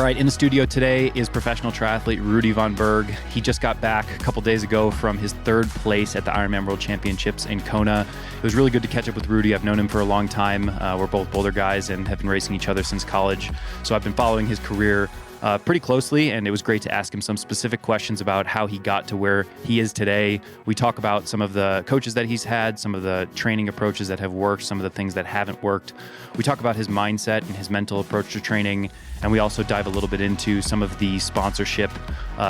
right, in the studio today is professional triathlete Rudy Von Berg. He just got back a couple days ago from his third place at the Ironman World Championships in Kona. It was really good to catch up with Rudy. I've known him for a long time. We're both Boulder guys and have been racing each other since college. So I've been following his career pretty closely, and it was great to ask him some specific questions about how he got to where he is today. We talk about some of the coaches that he's had, some of the training approaches that have worked, some of the things that haven't worked. We talk about his mindset and his mental approach to training, and we also dive a little bit into some of the sponsorship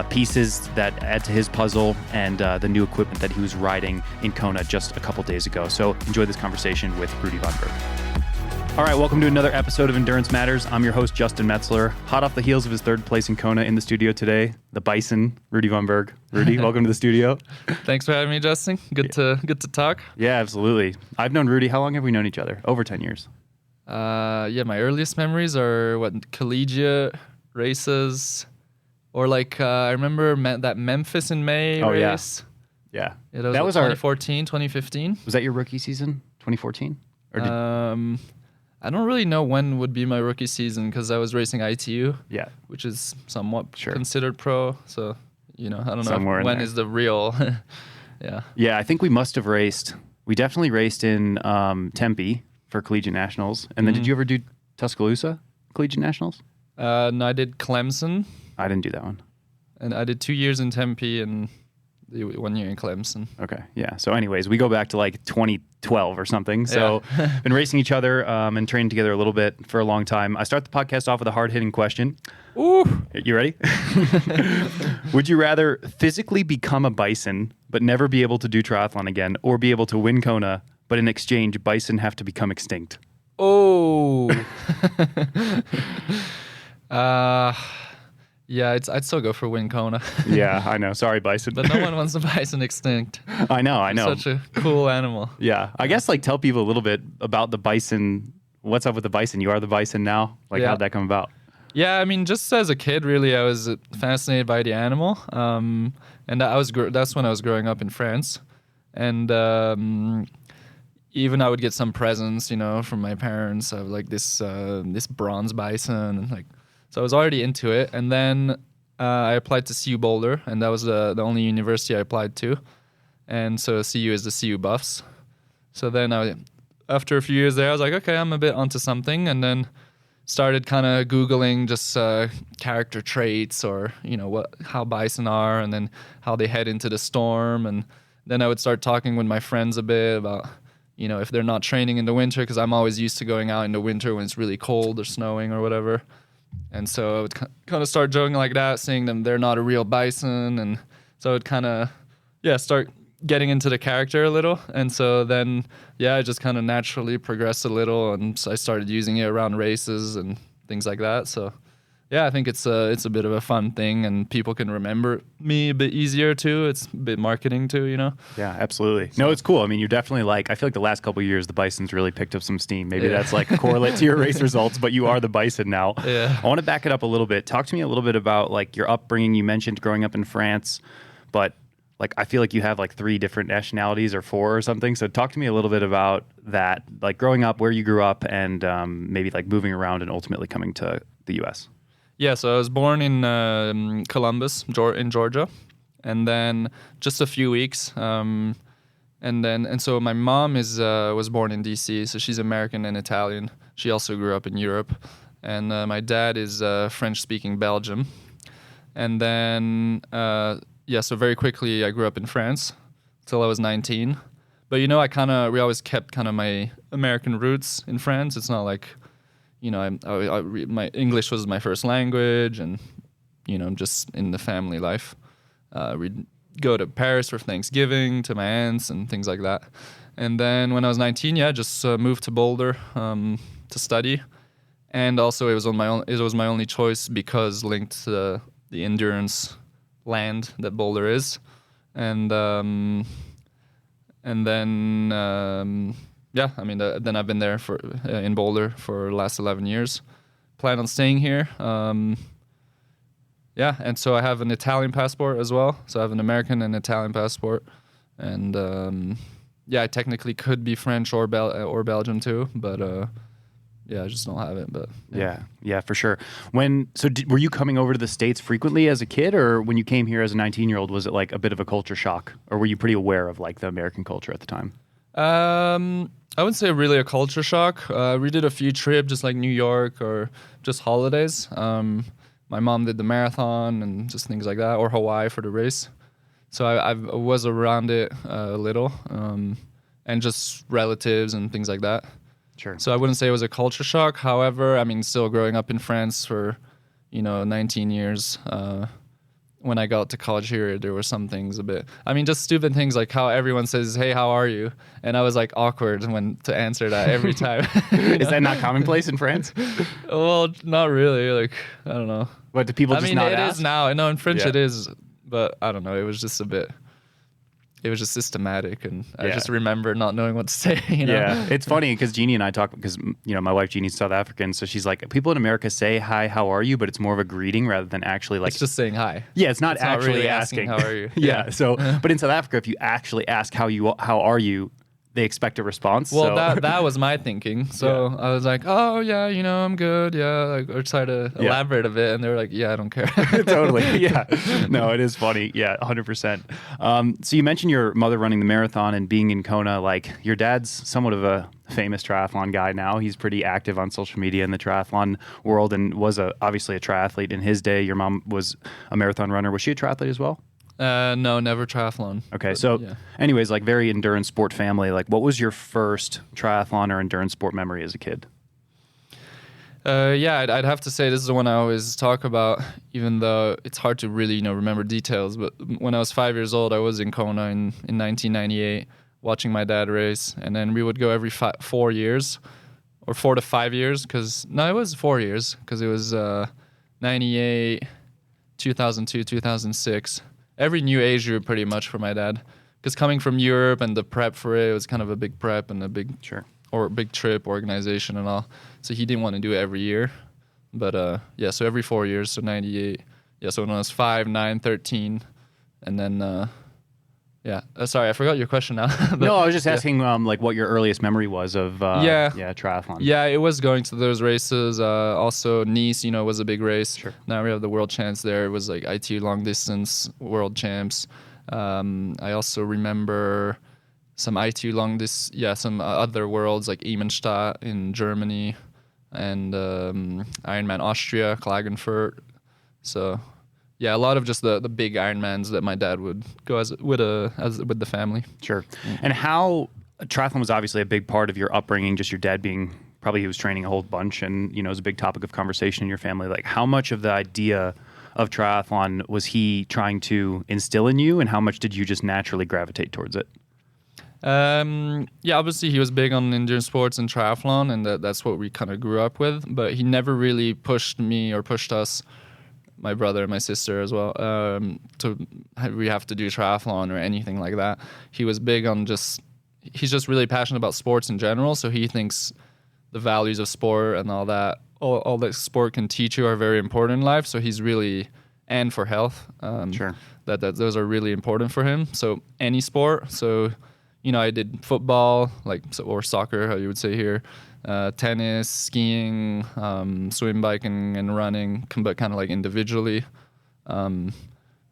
pieces that add to his puzzle and the new equipment that he was riding in Kona just a couple days ago. So enjoy this conversation with Rudy Von Berg. All right, welcome to another episode of Endurance Matters. I'm your host, Justin Metzler. Hot off the heels of his third place in Kona, in the studio today, the Bison, Rudy Von Berg. Rudy, welcome to the studio. Thanks for having me, Justin. Good to talk. Yeah, absolutely. I've known Rudy. How long have we known each other? Over 10 years. My earliest memories are collegiate races, or I remember that Memphis in May race. Yeah. That was 2014, 2015. Was that your rookie season, 2014? Or I don't really know when would be my rookie season because I was racing ITU, which is somewhat considered pro. So, I don't know when is the real. Yeah, I think we must have raced. We definitely raced in Tempe for Collegiate Nationals. And then did you ever do Tuscaloosa Collegiate Nationals? No, I did Clemson. I didn't do that one. And I did 2 years in Tempe and 1 year in Clemson. Okay, yeah. So anyways, we go back to 2012 or something. So been racing each other and training together a little bit for a long time. I start the podcast off with a hard-hitting question. Ooh. You ready? Would you rather physically become a Bison but never be able to do triathlon again, or be able to win Kona, but in exchange, Bison have to become extinct? Oh. Yeah, I'd still go for win Kona. Yeah, I know. Sorry, Bison. But no one wants a bison extinct. I know. It's such a cool animal. Yeah. I guess tell people a little bit about the Bison. What's up with the Bison? You are the Bison now? How'd that come about? Yeah, I mean, just as a kid, really, I was fascinated by the animal. And that's when I was growing up in France. And even I would get some presents, from my parents of this bronze bison and so I was already into it, and then I applied to CU Boulder, and that was the only university I applied to. And so CU is the CU Buffs. So then after a few years there, I was like, okay, I'm a bit onto something, and then started kind of Googling just character traits or, how bison are, and then how they head into the storm. And then I would start talking with my friends a bit about, if they're not training in the winter, because I'm always used to going out in the winter when it's really cold or snowing or whatever. And so I would kind of start joking like that, saying them they're not a real bison. And so I would kind of, start getting into the character a little. And so then, I just kind of naturally progressed a little. And so I started using it around races and things like that. So, I think it's a bit of a fun thing, and people can remember me a bit easier too. It's a bit marketing too, Yeah, absolutely. No, it's cool. I mean, you're definitely I feel like the last couple of years, the Bison's really picked up some steam. Maybe that's a correlate to your race results, but you are the Bison now. Yeah. I want to back it up a little bit. Talk to me a little bit about your upbringing. You mentioned growing up in France, but I feel like you have 3 different nationalities or 4 or something. So talk to me a little bit about that, growing up, where you grew up, and maybe moving around and ultimately coming to the U.S. Yeah, so I was born in Columbus, in Georgia, and then just a few weeks, and so my mom was born in D.C., so she's American and Italian. She also grew up in Europe, and my dad is French-speaking Belgium, and then so very quickly I grew up in France till I was 19. But we always kept my American roots in France. It's not my English was my first language, and just in the family life, we'd go to Paris for Thanksgiving to my aunts and things like that. And then when I was 19, just moved to Boulder to study, and also it was my only choice because linked to the endurance land that Boulder is, and then. Then I've been there in Boulder for the last 11 years. Plan on staying here. And so I have an Italian passport as well. So I have an American and Italian passport. And, I technically could be French or Belgian too. But, I just don't have it. But yeah, for sure. Were you coming over to the States frequently as a kid, or when you came here as a 19-year-old, was it like a bit of a culture shock, or were you pretty aware of like the American culture at the time? I wouldn't say really a culture shock. We did a few trips, just like New York or just holidays. My mom did the marathon and just things like that, or Hawaii for the race. So I was around it a little, and just relatives and things like that. Sure. So I wouldn't say it was a culture shock. However, I mean, still growing up in France for, 19 years, when I got to college here, there were some things a bit, just stupid things like how everyone says, "Hey, how are you?" And I was like awkward to answer that every time. Is that not commonplace in France? Well, not really. Like, I don't know. What, do people just not ask? It is now. No, in French it is, but I don't know. It was just systematic, and I just remember not knowing what to say. Yeah, it's funny because Jeannie and I talk, because my wife Jeannie's South African, so she's like, people in America say hi, how are you, but it's more of a greeting rather than actually like. It's just saying hi. Yeah, it's not actually really asking how are you. Yeah. So, but in South Africa, if you actually ask how are you, they expect a response. Well, that was my thinking. So I was like, oh yeah, I'm good. Yeah, like, or try to elaborate a bit, and they were like, yeah, I don't care. Totally. Yeah. No, it is funny. Yeah, 100%. So you mentioned your mother running the marathon and being in Kona. Like, your dad's somewhat of a famous triathlon guy now. He's pretty active on social media in the triathlon world, and was obviously a triathlete in his day. Your mom was a marathon runner. Was she a triathlete as well? No, never triathlon. Okay, so anyways, like, very endurance sport family. Like, what was your first triathlon or endurance sport memory as a kid? I'd have to say this is the one I always talk about, even though it's hard to really, remember details. But when I was 5 years old, I was in Kona in 1998, watching my dad race, and then we would go every 4 years, or 4 to 5 years, it was 4 years, because it was 98, 2002, 2006. Every new age group pretty much for my dad, because coming from Europe and the prep for it was kind of a big prep and a big big trip organization and all. So he didn't want to do it every year, but so every 4 years. So 98. Yeah, so when I was 5, 9, 13, and then sorry, I forgot your question now. No, I was just asking like what your earliest memory was of triathlon. Yeah, it was going to those races. Also Nice, was a big race. Sure. Now we have the world champs there. It was like ITU long distance world champs. I also remember some ITU long distance, some other worlds like Emenstadt in Germany, and Ironman Austria, Klagenfurt. So yeah, a lot of just the big Ironmans that my dad would go with the family. Sure. And how triathlon was obviously a big part of your upbringing, just your dad being, probably he was training a whole bunch, and, it was a big topic of conversation in your family. Like, how much of the idea of triathlon was he trying to instill in you, and how much did you just naturally gravitate towards it? Obviously he was big on endurance sports and triathlon, and that's what we kind of grew up with, but he never really pushed me or pushed us, my brother and my sister as well, we have to do triathlon or anything like that. He was big on he's just really passionate about sports in general, so he thinks the values of sport and all that sport can teach you are very important in life, so he's really, and for health, that those are really important for him. So any sport, so I did football, or soccer, how you would say here, tennis, skiing, swim, biking, and running, but kind of like individually. So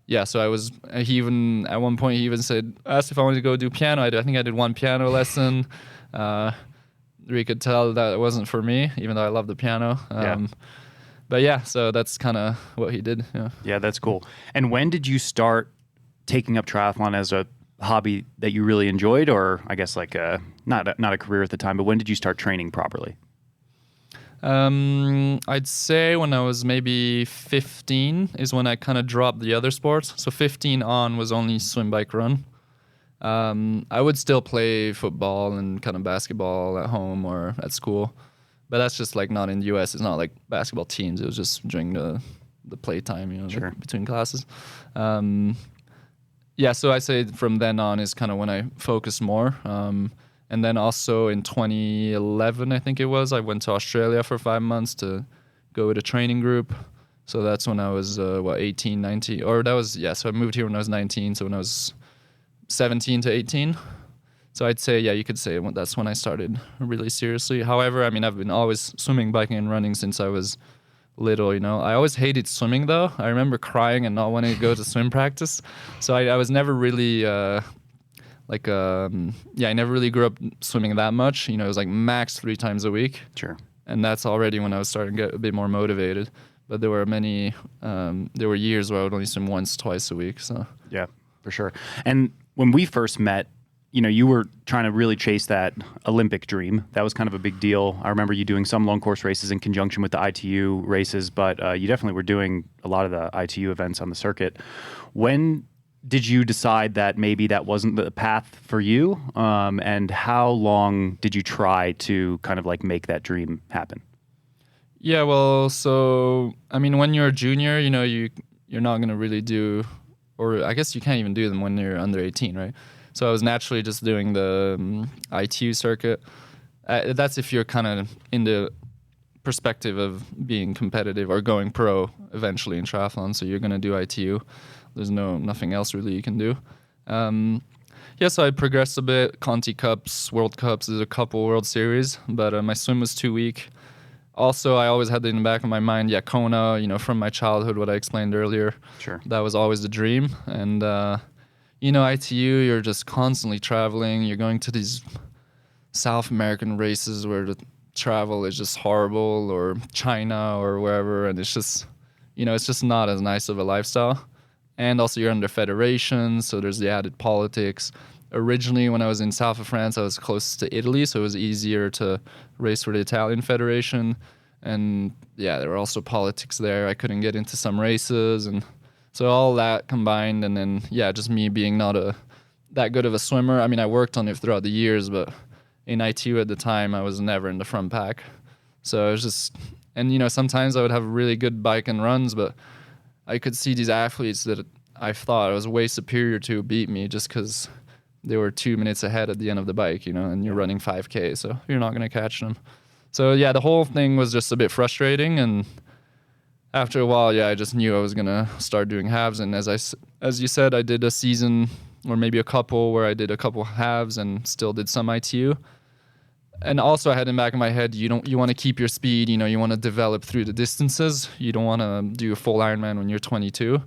he even, at one point, he even asked if I wanted to go do piano. I think I did one piano lesson. We could tell that it wasn't for me, even though I love the piano. But so that's kind of what he did. Yeah, that's cool. And when did you start taking up triathlon as a hobby that you really enjoyed, or I guess like not a career at the time, but when did you start training properly? I'd say when I was maybe 15 is when I kind of dropped the other sports. So 15 on was only swim, bike, run. I would still play football and kind of basketball at home or at school, but that's just like not in the US. It's not like basketball teams. It was just during the playtime, between classes. So I say from then on is kind of when I focused more. And then also in 2011, I think it was, I went to Australia for 5 months to go with a training group. So that's when I was, 18, 19, or that was, so I moved here when I was 19. So when I was 17 to 18. So I'd say, yeah, you could say that's when I started really seriously. However, I mean, I've been always swimming, biking, and running since I was little, you know. I always hated swimming, though. I remember crying and not wanting to go to swim practice. So I was never really, I never really grew up swimming that much. You know, it was like max 3 times a week. Sure. And that's already when I was starting to get a bit more motivated. But there were years where I would only swim once, twice a week. So yeah, for sure. And when we first met, you know, you were trying to really chase that Olympic dream. That was kind of a big deal. I remember you doing some long course races in conjunction with the ITU races, but you definitely were doing a lot of the ITU events on the circuit. When did you decide that maybe that wasn't the path for you? And how long did you try to kind of like make that dream happen? Yeah, well, so, I mean, when you're a junior, you know, you're not going to really do, or I guess you can't even do them when you're under 18, right? So I was naturally just doing the ITU circuit. That's if you're kind of in the perspective of being competitive or going pro eventually in triathlon. So you're going to do ITU. There's nothing else really you can do. So I progressed a bit. Conti Cups, World Cups, there's a couple World Series, but my swim was too weak. Also, I always had in the back of my mind, Kona, you know, from my childhood, what I explained earlier. Sure. That was always the dream. And, you know, ITU, you're just constantly traveling. You're going to these South American races where the travel is just horrible, or China or wherever. And it's just, you know, it's just not as nice of a lifestyle. And also you're under federation, so there's the added politics. Originally, when I was in south of France, I was close to Italy, so it was easier to race for the Italian federation. And yeah, there were also politics there. I couldn't get into some races, and so all that combined, and then just me being not that good of a swimmer. I mean, I worked on it throughout the years, but in ITU at the time, I was never in the front pack. So it was just, and you know, sometimes I would have really good bike and runs, but I could see these athletes that I thought I was way superior to beat me just because they were 2 minutes ahead at the end of the bike, you know, and you're running 5K, so you're not going to catch them. So yeah, the whole thing was just a bit frustrating, and after a while, I just knew I was going to start doing halves. And as you said, I did a season or maybe a couple where I did a couple halves and still did some ITU. And also I had in the back of my head, you want to keep your speed, you know, you want to develop through the distances. You don't want to do a full Ironman when you're 22.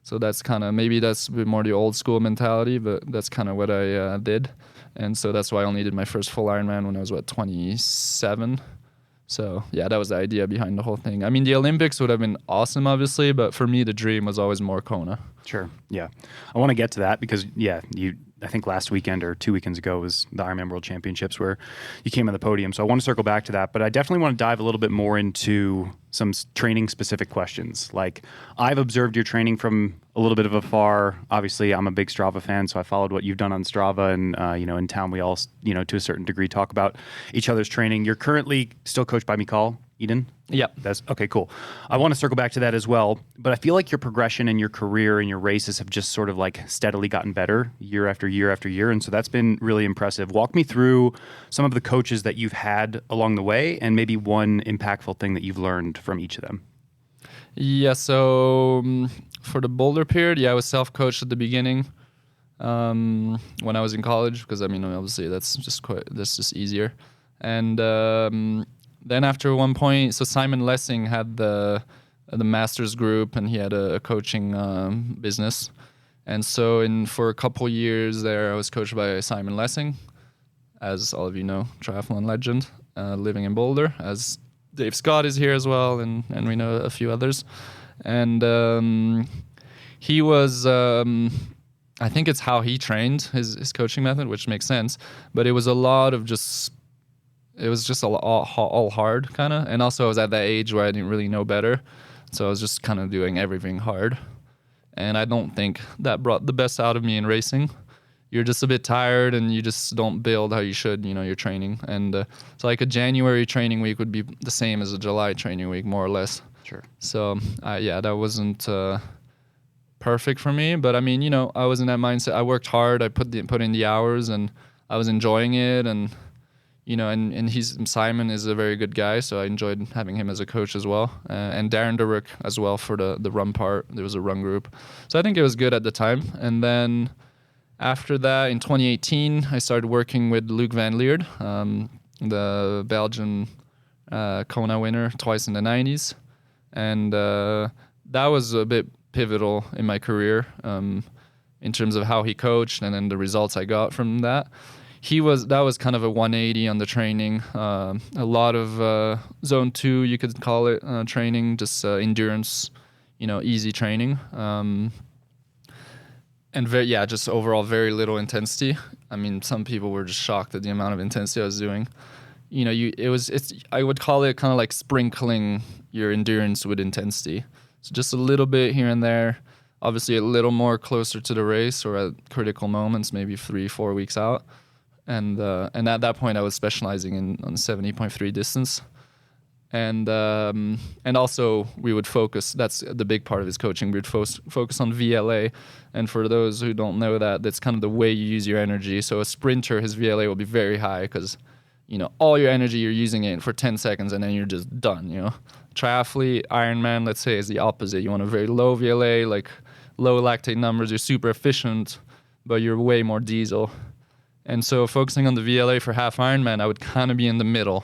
So that's maybe that's a bit more the old school mentality, but that's kind of what I did. And so that's why I only did my first full Ironman when I was, 27? So yeah, that was the idea behind the whole thing. I mean, the Olympics would have been awesome, obviously, but for me, the dream was always more Kona. Sure. Yeah. I want to get to that because, I think last weekend or 2 weekends ago was the Ironman World Championships where you came on the podium. So I want to circle back to that, but I definitely want to dive a little bit more into some training specific questions. Like, I've observed your training from a little bit of afar. Obviously, I'm a big Strava fan, so I followed what you've done on Strava, and in town we all, to a certain degree talk about each other's training. You're currently still coached by Mikal Eden? Yep. That's okay, cool. I want to circle back to that as well, but I feel like your progression in your career and your races have just sort of like steadily gotten better year after year after year, and so that's been really impressive. Walk me through some of the coaches that you've had along the way and maybe one impactful thing that you've learned from each of them. Yeah, so for the boulder period, I was self-coached at the beginning when I was in college because, obviously that's just easier. And then after one point, so Simon Lessing had the master's group, and he had a coaching business. And so for a couple years there, I was coached by Simon Lessing, as all of you know, triathlon legend, living in Boulder, as Dave Scott is here as well, and we know a few others. And he was, I think it's how he trained his coaching method, which makes sense. But it was a lot of it was just all hard, kind of. And also I was at that age where I didn't really know better. So I was just kind of doing everything hard. And I don't think that brought the best out of me in racing. You're just a bit tired and you just don't build how you should, your training. And so like a January training week would be the same as a July training week, more or less. Sure. So that wasn't perfect for me. But I was in that mindset. I worked hard. I put in the hours, and I was enjoying it. And and Simon is a very good guy, so I enjoyed having him as a coach as well. And Darren DeRick as well for the run part. There was a run group. So I think it was good at the time. And then After that, in 2018, I started working with Luc Van Lierde, the Belgian Kona winner twice in the 90s. And that was a bit pivotal in my career in terms of how he coached and then the results I got from that. That was kind of a 180 on the training. A lot of zone 2, you could call it, training, just endurance, easy training. And just overall very little intensity. I mean, some people were just shocked at the amount of intensity I was doing. I would call it kind of like sprinkling your endurance with intensity. So just a little bit here and there, obviously a little more closer to the race or at critical moments, maybe 3-4 weeks out. And at that point I was specializing on 70.3 distance. And also we would focus, that's the big part of his coaching, we would focus on VLA. And for those who don't know that's kind of the way you use your energy. So a sprinter, his VLA will be very high because, all your energy, you're using it for 10 seconds and then you're just done, Triathlete, Ironman, let's say, is the opposite. You want a very low VLA, like low lactate numbers, you're super efficient, but you're way more diesel. And so focusing on the VLA for half Ironman, I would kind of be in the middle.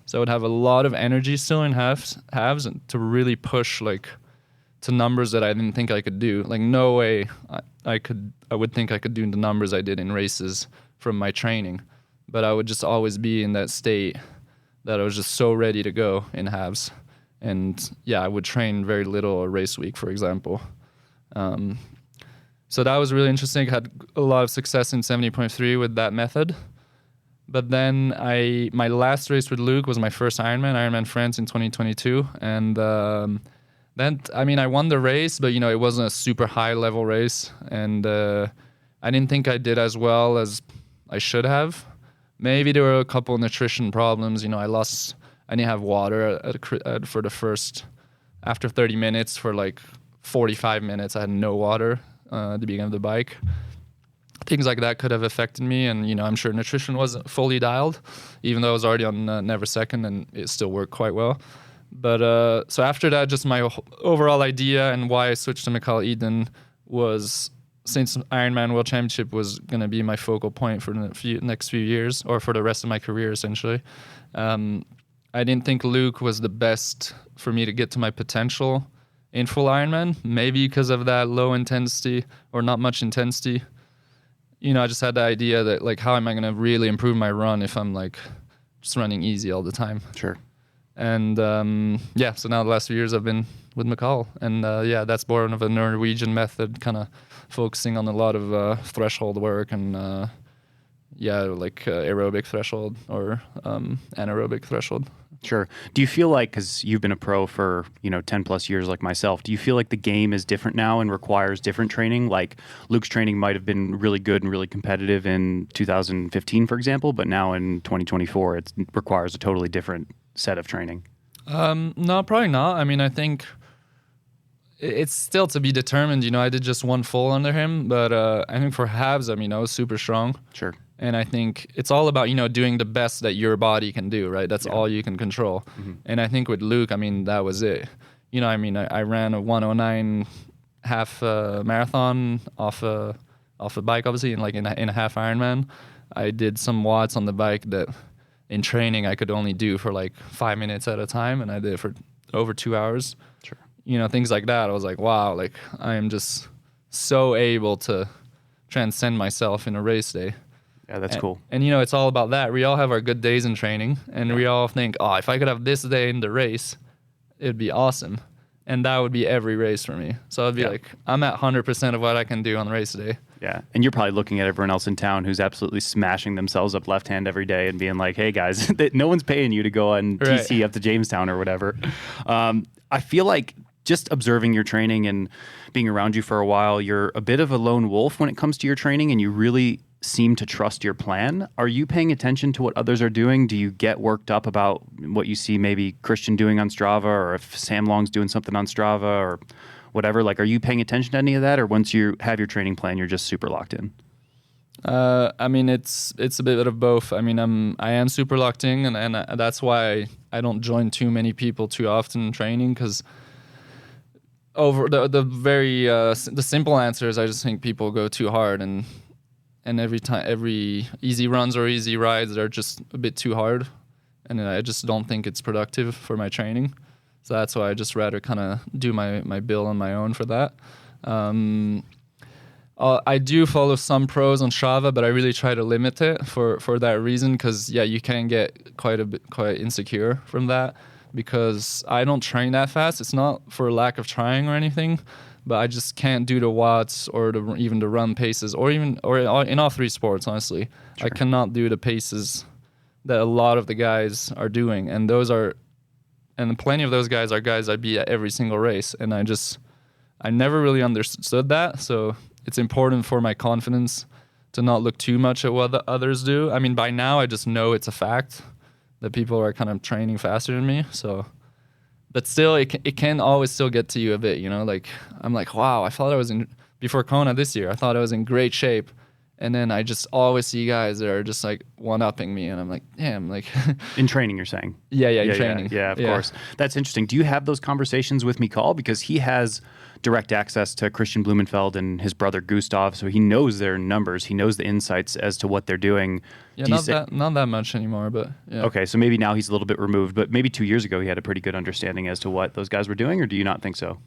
So I would have a lot of energy still in halves to really push to numbers that I didn't think I could do. Like no way I would think I could do the numbers I did in races from my training. But I would just always be in that state that I was just so ready to go in halves. And I would train very little a race week, for example. So that was really interesting. I had a lot of success in 70.3 with that method. But then my last race with Luc was my first Ironman France in 2022. And then, I won the race, but, it wasn't a super high level race. And I didn't think I did as well as I should have. Maybe there were a couple of nutrition problems. I didn't have water for the first, after 30 minutes, for 45 minutes, I had no water at the beginning of the bike. Things like that could have affected me, and I'm sure nutrition wasn't fully dialed, even though I was already on Never Second, and it still worked quite well. But so after that, just my overall idea and why I switched to Michael Eden was, since Ironman World Championship was going to be my focal point for the next few years, or for the rest of my career, essentially, I didn't think Luc was the best for me to get to my potential in full Ironman, maybe because of that low intensity or not much intensity. I just had the idea that how am I going to really improve my run if I'm just running easy all the time? Sure. And so now the last few years I've been with McCall, and that's born of a Norwegian method, kind of focusing on a lot of threshold work and aerobic threshold or anaerobic threshold. Sure. Do you feel like, because you've been a pro for 10 plus years like myself, do you feel like the game is different now and requires different training? Like Luc's training might have been really good and really competitive in 2015, for example, but now in 2024 it requires a totally different set of training. No, probably not. I think it's still to be determined. I did just one full under him, but I think for halves, I was super strong. Sure. And I think it's all about, doing the best that your body can do, right? That's all you can control. Mm-hmm. And I think with Luc, that was it. I ran a 109 half marathon off a bike, obviously, in a half Ironman. I did some watts on the bike that in training I could only do for 5 minutes at a time, and I did it for over 2 hours. Sure. Things like that. I was like, wow, I am just so able to transcend myself in a race day. Yeah, that's cool. And it's all about that. We all have our good days in training, and we all think, if I could have this day in the race, it'd be awesome. And that would be every race for me. So I'd be I'm at 100% of what I can do on race day. Yeah. And you're probably looking at everyone else in town who's absolutely smashing themselves up left hand every day and being like, hey guys, no one's paying you to go on TC up to Jamestown or whatever. I feel like just observing your training and being around you for a while, you're a bit of a lone wolf when it comes to your training, and you really seem to trust your plan. Are you paying attention to what others are doing? Do you get worked up about what you see maybe Christian doing on Strava, or if Sam Long's doing something on Strava or whatever? Are you paying attention to any of that, or once you have your training plan, you're just super locked in? It's a bit of both. I am super locked in, and that's why I don't join too many people too often in training, because over the simple answer is I just think people go too hard, and and every easy runs or easy rides are just a bit too hard, and I just don't think it's productive for my training. So that's why I just rather kind of do my build on my own for that. I do follow some pros on Strava, but I really try to limit it for that reason, because you can get quite insecure from that, because I don't train that fast. It's not for lack of trying or anything, but I just can't do the watts or even the run paces, or in all three sports, honestly. Sure. I cannot do the paces that a lot of the guys are doing, and plenty of those guys are guys I beat at every single race, and I never really understood that. So it's important for my confidence to not look too much at what the others do. I mean, by now I just know it's a fact that people are kind of training faster than me. So, but still, it can always still get to you a bit, you know. Like, I'm like, wow, I thought I was before Kona this year, I thought I was in great shape. And then I just always see guys that are just like one-upping me, and I'm like, damn, like. In training, you're saying? Yeah, in training. Yeah, of course. That's interesting. Do you have those conversations with Mikal? Because he has direct access to Christian Blumenfeld and his brother Gustav, so he knows their numbers. He knows the insights as to what they're doing. Yeah, not that much anymore, but yeah. Okay, so maybe now he's a little bit removed, but maybe 2 years ago he had a pretty good understanding as to what those guys were doing, or do you not think so?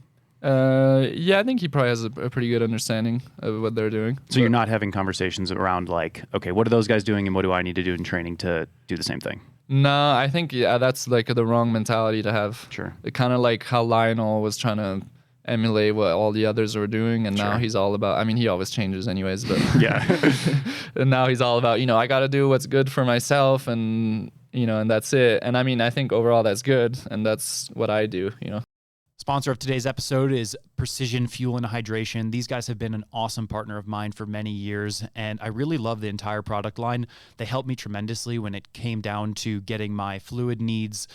I think he probably has a pretty good understanding of what they're doing. So you're not having conversations around like, okay, what are those guys doing and what do I need to do in training to do the same thing? No, I think that's like the wrong mentality to have. Sure. Kind of like how Lionel was trying to emulate what all the others were doing, and now he's all about, I mean, he always changes anyways, but yeah. And now he's all about, I got to do what's good for myself, and and that's it. And I mean, I think overall that's good, and that's what I do. Sponsor of today's episode is Precision Fuel and Hydration. These guys have been an awesome partner of mine for many years, and I really love the entire product line. They helped me tremendously when it came down to getting my fluid needs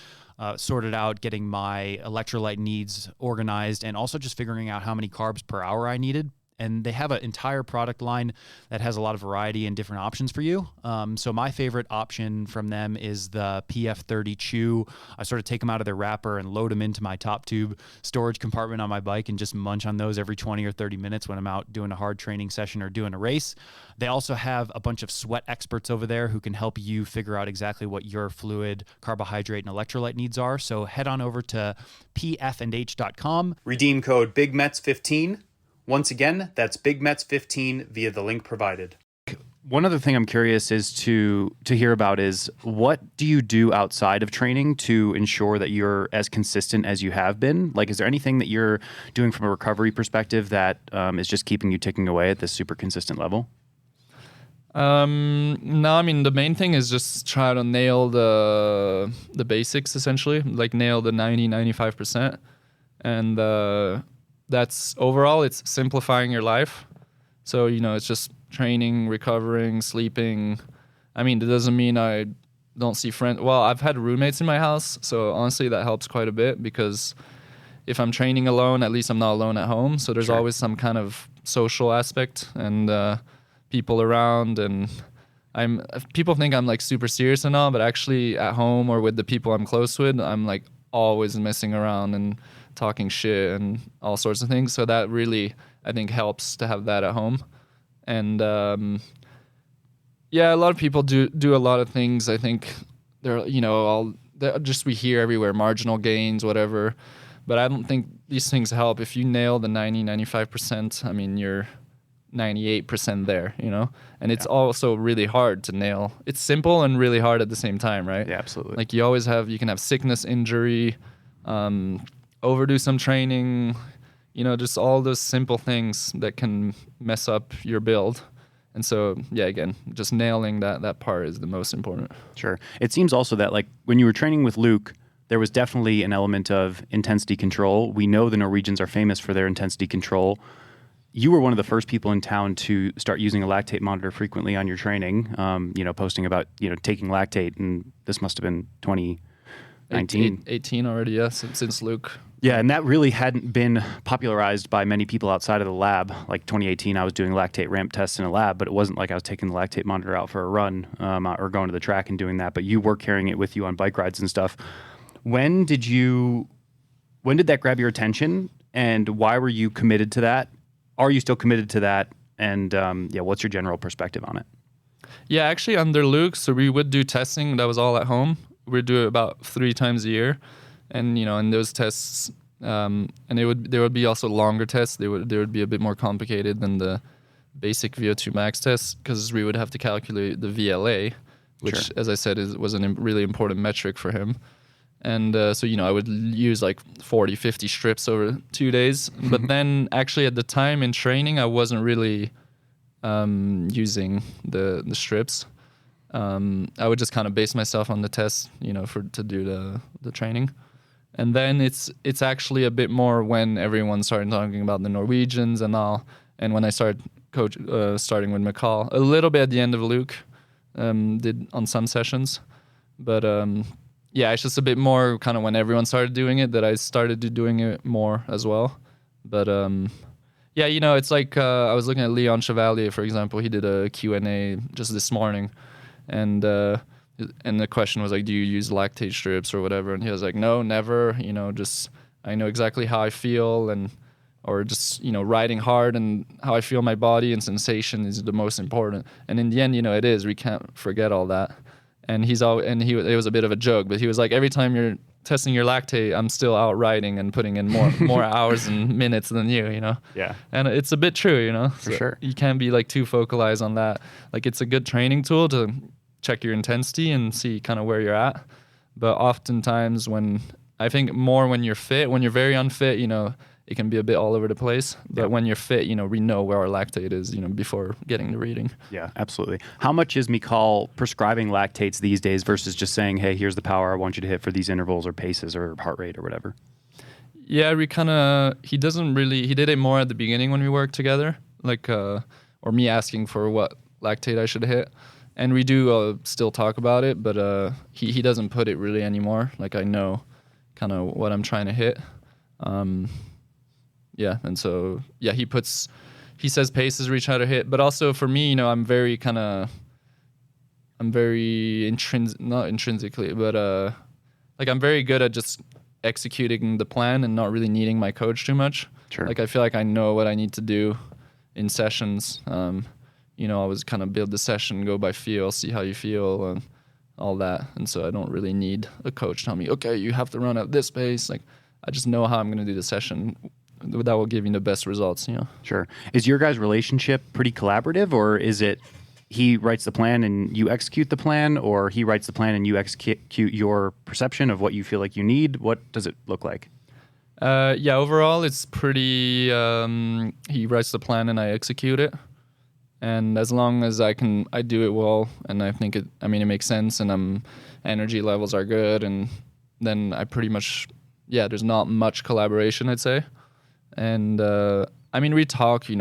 sorted out, getting my electrolyte needs organized, and also just figuring out how many carbs per hour I needed. And they have an entire product line that has a lot of variety and different options for you. So my favorite option from them is the PF30 Chew. I sort of take them out of their wrapper and load them into my top tube storage compartment on my bike and just munch on those every 20 or 30 minutes when I'm out doing a hard training session or doing a race. They also have a bunch of sweat experts over there who can help you figure out exactly what your fluid, carbohydrate, and electrolyte needs are. So head on over to pfandh.com. Redeem code BigMetz15. Once again, that's BigMetz15 via the link provided. One other thing I'm curious is to hear about is, what do you do outside of training to ensure that you're as consistent as you have been? Like, is there anything that you're doing from a recovery perspective that is just keeping you ticking away at this super consistent level? No, I mean, the main thing is just try to nail the basics, essentially, like nail the 95%. And that's overall, it's simplifying your life. So, it's just training, recovering, sleeping. I mean, that doesn't mean I don't see friends. Well, I've had roommates in my house, so honestly, that helps quite a bit, because if I'm training alone, at least I'm not alone at home. So there's always some kind of social aspect and people around. And people think I'm like super serious and all, but actually at home or with the people I'm close with, I'm like always messing around and talking shit and all sorts of things. So that really, I think, helps to have that at home. And a lot of people do a lot of things. I think they're just, we hear everywhere marginal gains, whatever. But I don't think these things help. If you nail the 95%, I mean, you're 98% there, and it's also really hard to nail. It's simple and really hard at the same time, right? Yeah, absolutely. Like you can have sickness, injury, overdo some training, just all those simple things that can mess up your build. And so, again, just nailing that part is the most important. Sure. It seems also that, like, when you were training with Luke, there was definitely an element of intensity control. We know the Norwegians are famous for their intensity control. You were one of the first people in town to start using a lactate monitor frequently on your training, posting about, taking lactate, and this must have been 2019. 18 already, yes, since Luke. Yeah, and that really hadn't been popularized by many people outside of the lab. Like 2018, I was doing lactate ramp tests in a lab, but it wasn't like I was taking the lactate monitor out for a run or going to the track and doing that. But you were carrying it with you on bike rides and stuff. When did that grab your attention, and why were you committed to that? Are you still committed to that? And what's your general perspective on it? Yeah, actually under Luke, so we would do testing that was all at home. We'd do it about 3 times a year. And, in those tests, and there would be also longer tests. They would be a bit more complicated than the basic VO2 max test, because we would have to calculate the VLA, which, as I said, was a really important metric for him. And so, I would use like 40, 50 strips over 2 days. But then actually at the time in training, I wasn't really using the strips. I would just kind of base myself on the test, to do the training. And then it's actually a bit more when everyone started talking about the Norwegians and all. And when I started starting with McCall, a little bit at the end of Luke, did on some sessions. But it's just a bit more kind of when everyone started doing it that I started doing it more as well. But it's like I was looking at Leon Chevalier, for example. He did a Q&A just this morning. And the question was like, do you use lactate strips or whatever? And he was like, no, never. Just I know exactly how I feel, or just riding hard and how I feel my body and sensation is the most important. And in the end, it is. We can't forget all that. And it was a bit of a joke, but he was like, every time you're testing your lactate, I'm still out riding and putting in more hours and minutes than you. Yeah. And it's a bit true. For sure. You can't be like too focalized on that. Like it's a good training tool to check your intensity and see kind of where you're at. But oftentimes when you're fit, when you're very unfit, it can be a bit all over the place. But when you're fit, we know where our lactate is, before getting the reading. Yeah, absolutely. How much is Mikal prescribing lactates these days versus just saying, hey, here's the power I want you to hit for these intervals or paces or heart rate or whatever? Yeah, he did it more at the beginning when we worked together, like, or me asking for what lactate I should hit. And we do still talk about it, but he doesn't put it really anymore. Like I know kind of what I'm trying to hit. And so he says paces we try to hit, but also for me, I'm very not intrinsically, but like I'm very good at just executing the plan and not really needing my coach too much. Sure. Like I feel like I know what I need to do in sessions. I always kind of build the session, go by feel, see how you feel, and all that. And so I don't really need a coach tell me, okay, you have to run at this pace. Like I just know how I'm going to do the session. That will give you the best results, Sure. Is your guys' relationship pretty collaborative, or is it he writes the plan and you execute the plan, or he writes the plan and you execute your perception of what you feel like you need? What does it look like? Overall it's pretty, he writes the plan and I execute it. And as long as I do it well, and I think it makes sense, and energy levels are good, and then I pretty much, there's not much collaboration, I'd say. And we talk, we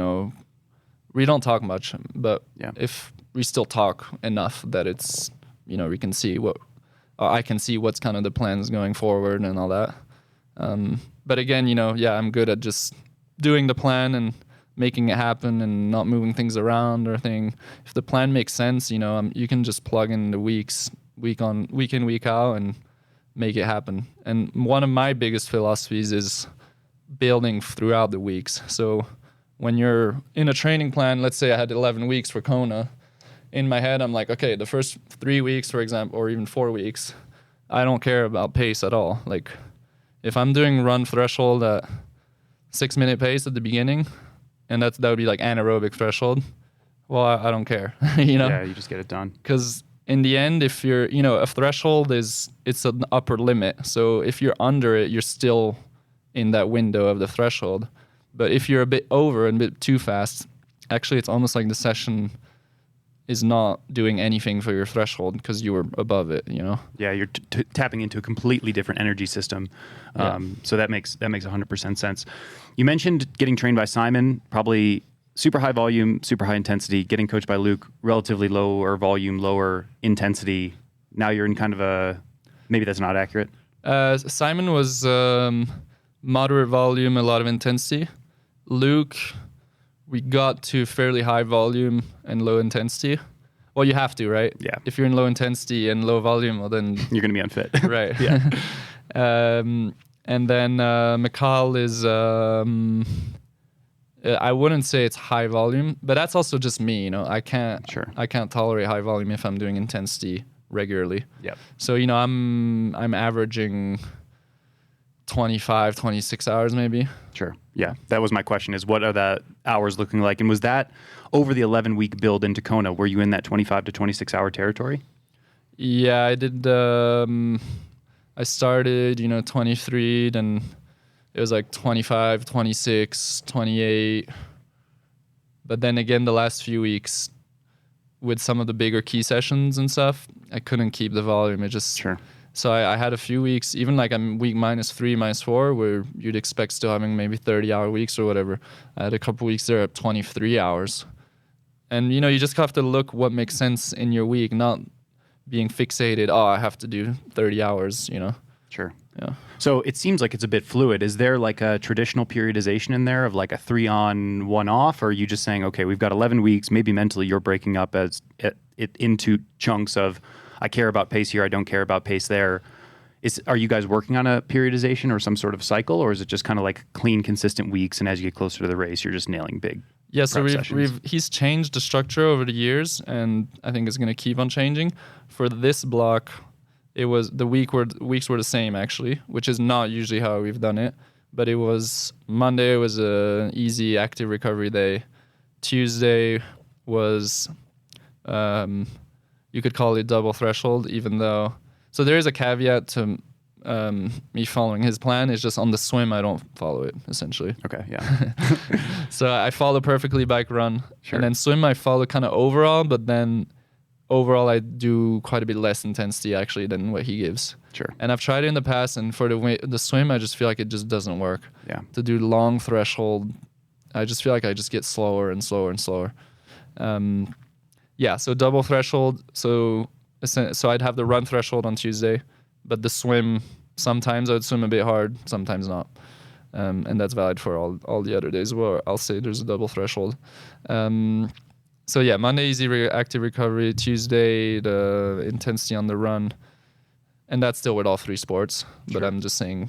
don't talk much, but if we still talk enough that it's, we can see I can see what's kind of the plans going forward and all that. But again, I'm good at just doing the plan and making it happen and not moving things around or anything. If the plan makes sense, you can just plug in the weeks, week in, week out, and make it happen. And one of my biggest philosophies is building throughout the weeks. So when you're in a training plan, let's say I had 11 weeks for Kona, in my head I'm like, okay, the first 3 weeks, for example, or even 4 weeks, I don't care about pace at all. Like if I'm doing run threshold at 6-minute pace at the beginning, and that would be like anaerobic threshold, well, I don't care. Yeah, you just get it done. Because in the end, if you're, a threshold it's an upper limit. So if you're under it, you're still in that window of the threshold. But if you're a bit over and a bit too fast, actually it's almost like the session is not doing anything for your threshold because you were above it, Yeah, you're tapping into a completely different energy system. So that makes 100% sense. You mentioned getting trained by Simon, probably super high volume, super high intensity, getting coached by Luke, relatively lower volume, lower intensity. Now you're in kind of maybe that's not accurate. Simon was moderate volume, a lot of intensity. Luke, we got to fairly high volume and low intensity. Well, you have to, right? Yeah. If you're in low intensity and low volume, well then you're going to be unfit. Right. Yeah. And then Mikal is I wouldn't say it's high volume, but that's also just me. I can't tolerate high volume if I'm doing intensity regularly. Yep. So I'm averaging 25, 26 hours maybe. Sure. Yeah. That was my question, is what are the hours looking like? And was that over the 11-week build into Kona? Were you in that 25 to 26 hour territory? Yeah, I did. I started, 23, then it was like 25, 26, 28. But then again, the last few weeks with some of the bigger key sessions and stuff, I couldn't keep the volume. It just... Sure. So I had a few weeks, even like I'm week -3, -4, where you'd expect still having maybe 30-hour weeks or whatever. I had a couple weeks there at 23 hours. And, you just have to look what makes sense in your week, not being fixated, I have to do 30 hours, Sure. Yeah. So it seems like it's a bit fluid. Is there like a traditional periodization in there of like a 3 on, 1 off? Or are you just saying, okay, we've got 11 weeks, maybe mentally you're breaking up it into chunks of, I care about pace here, I don't care about pace there. Are you guys working on a periodization or some sort of cycle, or is it just kind of like clean, consistent weeks, and as you get closer to the race, you're just nailing big? Yeah, so he's changed the structure over the years, and I think it's going to keep on changing. For this block, it was weeks were the same actually, which is not usually how we've done it. But it was Monday was an easy active recovery day. Tuesday was you could call it double threshold, even though... So there is a caveat to me following his plan. It's just on the swim, I don't follow it, essentially. Okay, yeah. So I follow perfectly bike run. Sure. And then swim, I follow kind of overall, but then overall, I do quite a bit less intensity, actually, than what he gives. Sure. And I've tried it in the past, and for the swim, I just feel like it just doesn't work. Yeah. To do long threshold, I just feel like I just get slower and slower and slower. Yeah, so double threshold. So I'd have the run threshold on Tuesday, but the swim, sometimes I would swim a bit hard, sometimes not. And that's valid for all the other days where I'll say there's a double threshold. So yeah, Monday, easy active recovery. Tuesday, the intensity on the run. And that's still with all 3 sports, but I'm just saying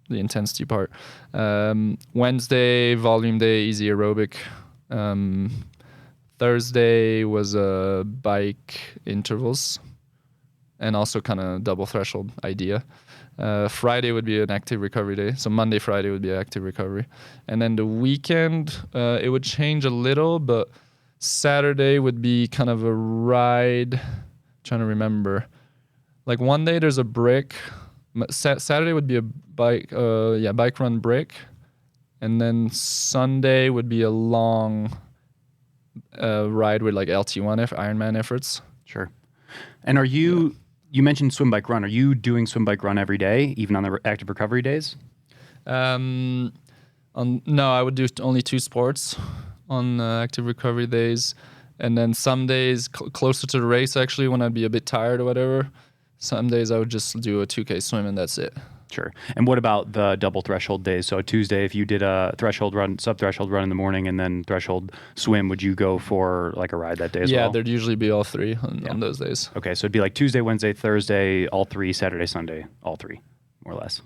the intensity part. Wednesday, volume day, easy aerobic. Thursday was bike intervals and also kind of double threshold idea. Friday would be an active recovery day. So Monday, Friday would be active recovery. And then the weekend, it would change a little, but Saturday would be kind of a ride. I'm trying to remember. Like one day there's a brick. Saturday would be a bike run brick. And then Sunday would be a long ride with like LT1 Ironman efforts. Sure. And are you mentioned swim, bike, run. Are you doing swim, bike, run every day, even on the active recovery days? No, I would do only 2 sports on active recovery days. And then some days closer to the race, actually, when I'd be a bit tired or whatever, some days I would just do a 2K swim and that's it. Sure. And what about the double threshold days? So Tuesday, if you did a threshold run, sub-threshold run in the morning and then threshold swim, would you go for like a ride that day as well? Yeah, there'd usually be all 3 on those days. Okay, so it'd be like Tuesday, Wednesday, Thursday, all 3, Saturday, Sunday, all 3, more or less.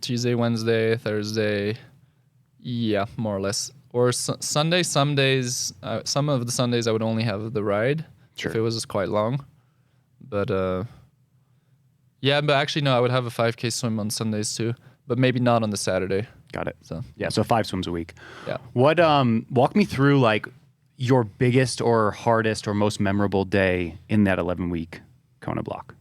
Tuesday, Wednesday, Thursday, yeah, more or less. Or Sunday, some days, some of the Sundays I would only have the ride if it was quite long. But yeah, but actually no, I would have a 5K swim on Sundays too, but maybe not on the Saturday. Got it. So yeah, so 5 swims a week. Yeah. What walk me through like your biggest or hardest or most memorable day in that 11-week Kona block?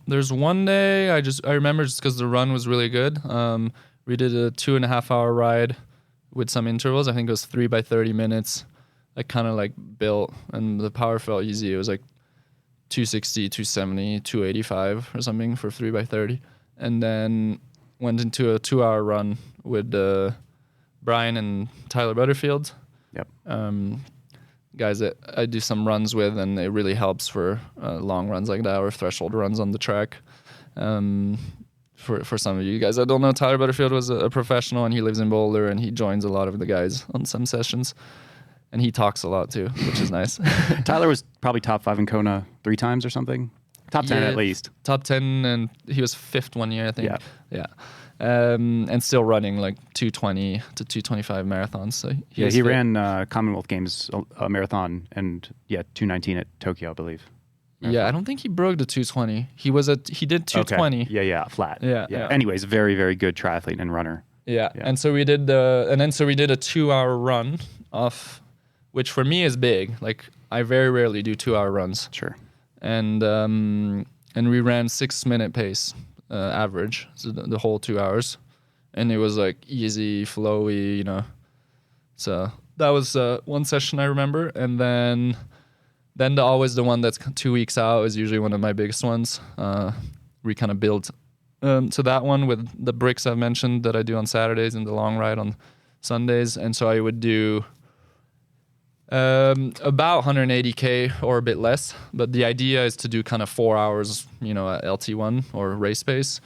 There's one day I remember just because the run was really good. We did a 2.5-hour ride with some intervals. I think it was 3 by 30 minutes. I kind of like built, and the power felt easy. It was like 260, 270, 285 or something for 3 by 30. And then went into a 2-hour run with Brian and Tyler Butterfield. Yep. Guys that I do some runs with, and it really helps for long runs like that or threshold runs on the track. For some of you guys that don't know, Tyler Butterfield was a professional, and he lives in Boulder, and he joins a lot of the guys on some sessions. And he talks a lot too, which is nice. Tyler was probably top 5 in Kona 3 times or something. Top 10 at least. Top 10, and he was 5th one year, I think. Yeah. Yeah. and still running like 220 to 225 marathons. So he ran Commonwealth Games marathon and 219 at Tokyo, I believe. Marathon. Yeah, I don't think he broke the 220. He did 220. Okay. Yeah, flat. Yeah. Anyways, very, very good triathlete and runner. Yeah. And so we did a 2-hour run off, which for me is big. Like I very rarely do 2-hour runs. Sure. And we ran 6-minute pace average, so the whole 2 hours, and it was like easy, flowy, you know. So that was one session I remember, and then always the one that's 2 weeks out is usually one of my biggest ones. We kind of build to that one with the bricks I've mentioned that I do on Saturdays and the long ride on Sundays, and so I would do about 180K or a bit less, but the idea is to do kind of 4 hours, you know, at LT1 or race pace.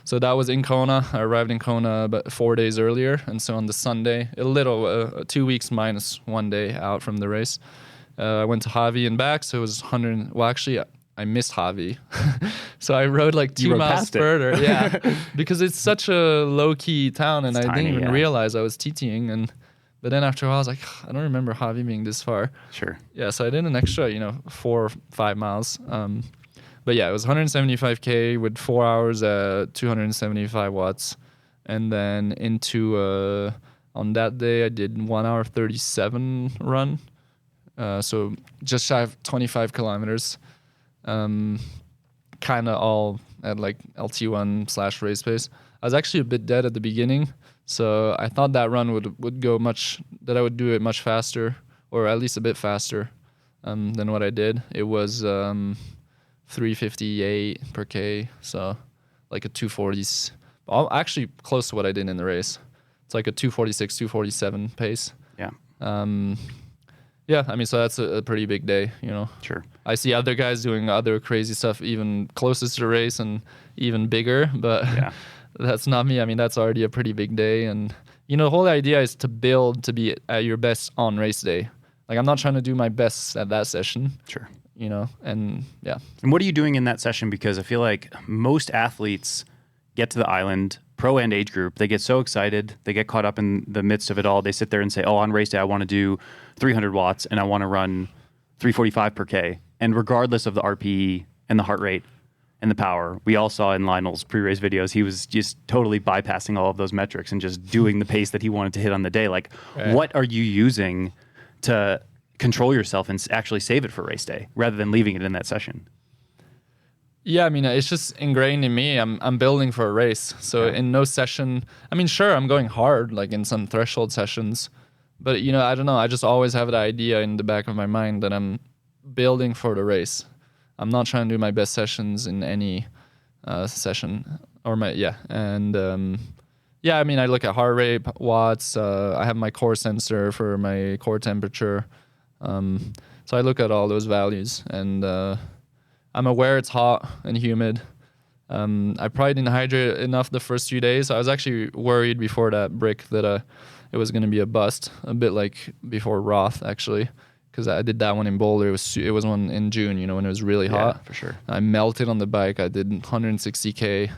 So that was in Kona. I arrived in Kona about 4 days earlier, and so on the Sunday, 2 weeks minus 1 day out from the race, I went to Javi and back, so it was 100. Well, actually, I missed Javi, so I rode like 2 miles further. Yeah, because it's such a low key town, and I didn't even realize I was TTing. But then after a while, I was like, I don't remember Javi being this far. Sure. Yeah, so I did an extra, 4 or 5 miles. But yeah, it was 175K with 4 hours at 275 watts. And then on that day, I did 1 hour 37 run. So just shy of 25 kilometers. Kind of all at like LT1 / race pace. I was actually a bit dead at the beginning. So I thought that run would go that I would do it much faster, or at least a bit faster than what I did. It was 358 per K, so like a 240s, actually close to what I did in the race. It's like a 246, 247 pace. Yeah. Yeah, I mean, so that's a pretty big day, Sure. I see other guys doing other crazy stuff even closest to the race and even bigger, but yeah. That's not me. I mean, that's already a pretty big day. And, the whole idea is to build to be at your best on race day. Like, I'm not trying to do my best at that session. Sure. And yeah. And what are you doing in that session? Because I feel like most athletes get to the island, pro and age group, they get so excited. They get caught up in the midst of it all. They sit there and say, on race day, I want to do 300 watts and I want to run 345 per K. And regardless of the RPE and the heart rate, and the power, we all saw in Lionel's pre-race videos, he was just totally bypassing all of those metrics and just doing the pace that he wanted to hit on the day. Like, What are you using to control yourself and actually save it for race day rather than leaving it in that session? Yeah, I mean, it's just ingrained in me. I'm building for a race. So in no session, I mean, sure, I'm going hard, like in some threshold sessions, but I don't know. I just always have the idea in the back of my mind that I'm building for the race. I'm not trying to do my best sessions in any session I mean, I look at heart rate, watts. I have my core sensor for my core temperature. So I look at all those values, and I'm aware it's hot and humid. I probably didn't hydrate enough the first few days. I was actually worried before that brick that it was going to be a bust, a bit like before Roth, actually. Because I did that one in Boulder. It was one in June, when it was really hot. Yeah, for sure. I melted on the bike. I did 160K.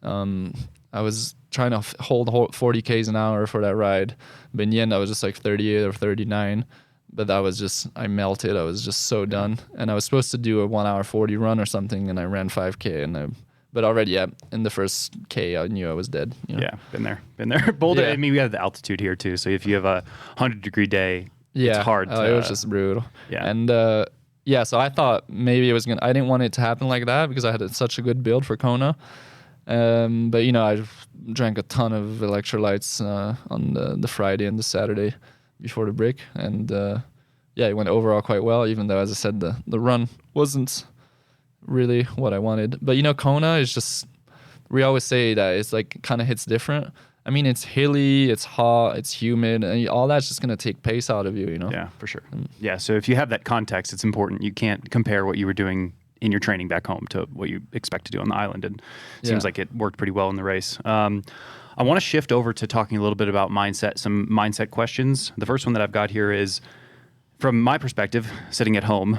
I was trying to hold 40 Ks an hour for that ride. But in the end, I was just like 38 or 39. But that was just, I melted. I was just so done. And I was supposed to do a 1 hour 40 run or something, and I ran 5K. But already, in the first K, I knew I was dead. Yeah, been there. Boulder, I mean, we have the altitude here too. So if you have a 100-degree day, it's hard to... it was just brutal. Yeah. And so I thought maybe it was going to... I didn't want it to happen like that because I had such a good build for Kona. But, I drank a ton of electrolytes on the Friday and the Saturday before the break. And, it went overall quite well, even though, as I said, the run wasn't really what I wanted. But, Kona is just... We always say that it's like kind of hits different. I mean, it's hilly, it's hot, it's humid, and all that's just going to take pace out of you, Yeah, for sure. Yeah, so if you have that context, it's important. You can't compare what you were doing in your training back home to what you expect to do on the island, and it seems like it worked pretty well in the race. I want to shift over to talking a little bit about mindset, some mindset questions. The first one that I've got here is, from my perspective, sitting at home,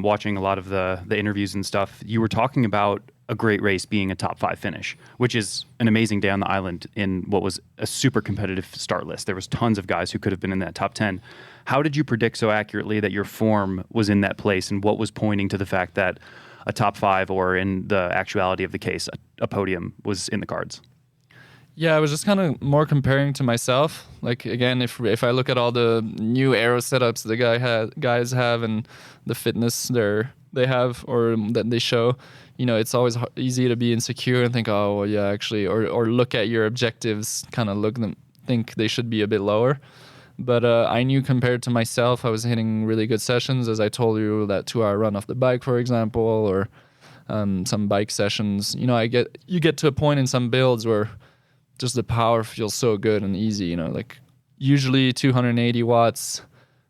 watching a lot of the interviews and stuff, you were talking about a great race being a top 5 finish, which is an amazing day on the island in what was a super competitive start list. There was tons of guys who could have been in that top 10. How did you predict so accurately that your form was in that place, and what was pointing to the fact that a top 5, or in the actuality of the case, a podium was in the cards? Yeah, I was just kind of more comparing to myself. Like, again, if I look at all the new aero setups the guys have and the fitness they have or that they show, you know, it's always easy to be insecure and think, oh, well, yeah, actually, or look at your objectives, kind of think they should be a bit lower. But I knew compared to myself, I was hitting really good sessions, as I told you, that 2-hour run off the bike, for example, or some bike sessions. You know, you get to a point in some builds where just the power feels so good and easy, you know, like usually 280 watts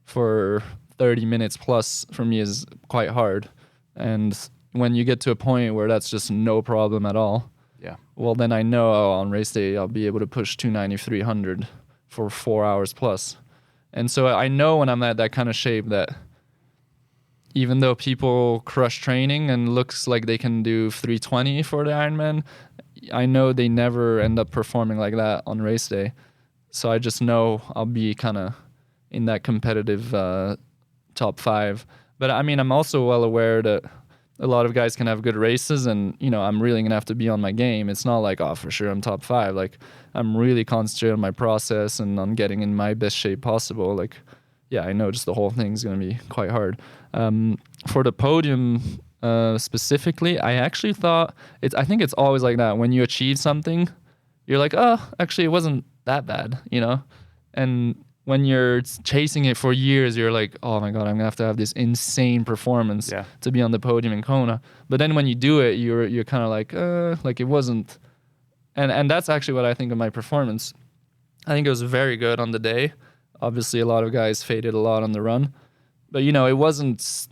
for 30 minutes plus for me is quite hard. And when you get to a point where that's just no problem at all, yeah, well, then I know on race day I'll be able to push 290, 300 for 4 hours plus. And so I know when I'm at that kind of shape that even though people crush training and looks like they can do 320 for the Ironman, I know they never end up performing like that on race day. So I just know I'll be kind of in that competitive top 5. But I mean, I'm also well aware that a lot of guys can have good races, and, you know, I'm really going to have to be on my game. It's not like, oh, for sure I'm top 5. Like, I'm really concentrated on my process and on getting in my best shape possible. Like, yeah, I know just the whole thing's going to be quite hard. For the podium specifically, I actually thought I think it's always like that. When you achieve something, you're like, oh, actually, it wasn't that bad, you know? And when you're chasing it for years, you're like, oh my God, I'm gonna have to have this insane performance to be on the podium in Kona. But then when you do it, you're kind of like it wasn't. And that's actually what I think of my performance. I think it was very good on the day. Obviously, a lot of guys faded a lot on the run, but you know, it wasn't.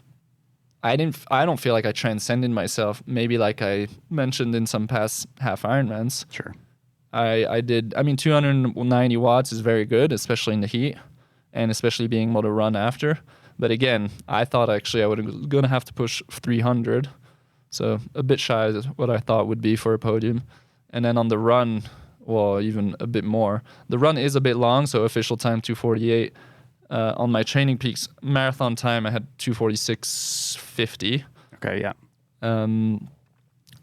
I don't feel like I transcended myself. Maybe like I mentioned in some past half Ironmans. Sure. I did. I mean, 290 watts is very good, especially in the heat, and especially being able to run after. But again, I thought actually I was going to have to push 300, so a bit shy of what I thought would be for a podium. And then on the run, well, even a bit more. The run is a bit long, so official time 2:48. On my training peaks marathon time, I had 2:46.50. Okay, yeah.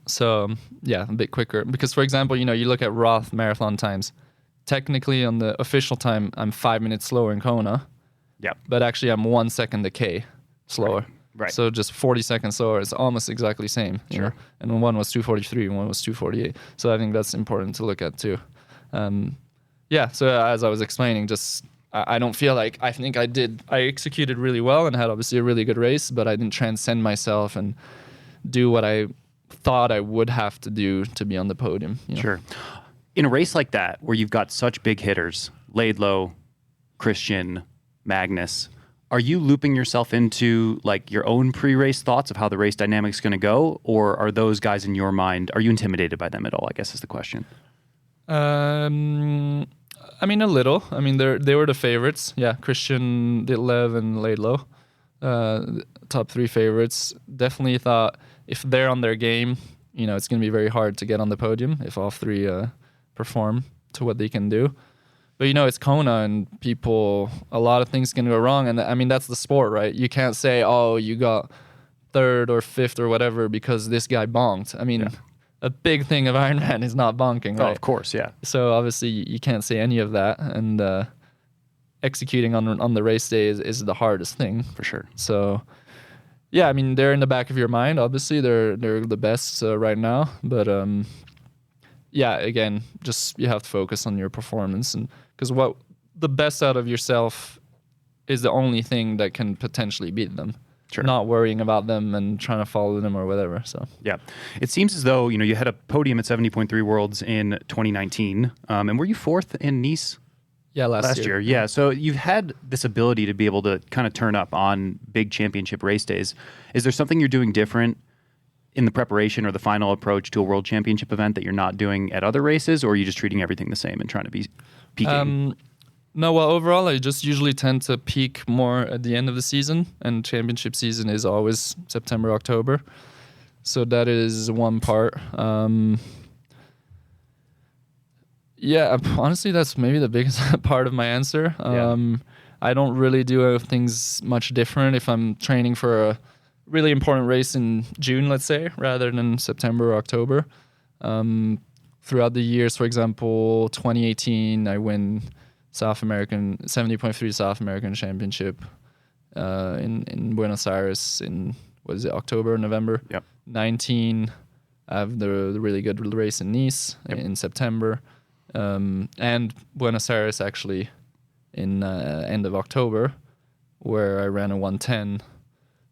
So yeah, a bit quicker. Because for example, you know, you look at Roth marathon times. Technically, on the official time, I'm 5 minutes slower in Kona. Yeah. But actually, I'm 1 second a K slower. Right. So just 40 seconds slower. It's almost exactly the same. Sure. You know? And one was 2:43 and one was 2:48. So I think that's important to look at too. Yeah. So as I was explaining, just I don't feel like I think I executed really well and had obviously a really good race, but I didn't transcend myself and do what I thought I would have to do to be on the podium. You know? Sure. In a race like that, where you've got such big hitters, Laidlow, Christian, Magnus, are you looping yourself into like your own pre-race thoughts of how the race dynamic is going to go, or are those guys in your mind, are you intimidated by them at all, I guess is the question? I mean, a little. I mean, they were the favorites. Yeah, Christian, Ditlev, and Laidlow, top 3 favorites. Definitely thought if they're on their game, you know, it's going to be very hard to get on the podium if all 3 perform to what they can do. But, you know, it's Kona and a lot of things can go wrong. And I mean, that's the sport, right? You can't say, oh, you got 3rd or 5th or whatever because this guy bonked. I mean, a big thing of Ironman is not bonking, right? Oh, of course, yeah. So obviously you can't say any of that. And executing on the race day is the hardest thing. For sure. So, yeah, I mean, they're in the back of your mind. Obviously, they're the best right now. But, yeah, again, just you have to focus on your performance. And because what the best out of yourself is the only thing that can potentially beat them. Sure. Not worrying about them and trying to follow them or whatever. So yeah, it seems as though, you know, you had a podium at 70.3 Worlds in 2019, and were you 4th in Nice? Yeah, last year. Yeah, so you've had this ability to be able to kind of turn up on big championship race days. Is there something you're doing different in the preparation or the final approach to a World Championship event that you're not doing at other races, or are you just treating everything the same and trying to be peaking? No, well, overall, I just usually tend to peak more at the end of the season, and championship season is always September, October. So that is one part. Yeah, honestly, that's maybe the biggest part of my answer. I don't really do things much different if I'm training for a really important race in June, let's say, rather than September or October. Throughout the years, for example, 2018, I win 70.3 South American Championship in Buenos Aires in, October, November? Yep. 19, I have the really good race in Nice in September. And Buenos Aires actually in end of October, where I ran a 110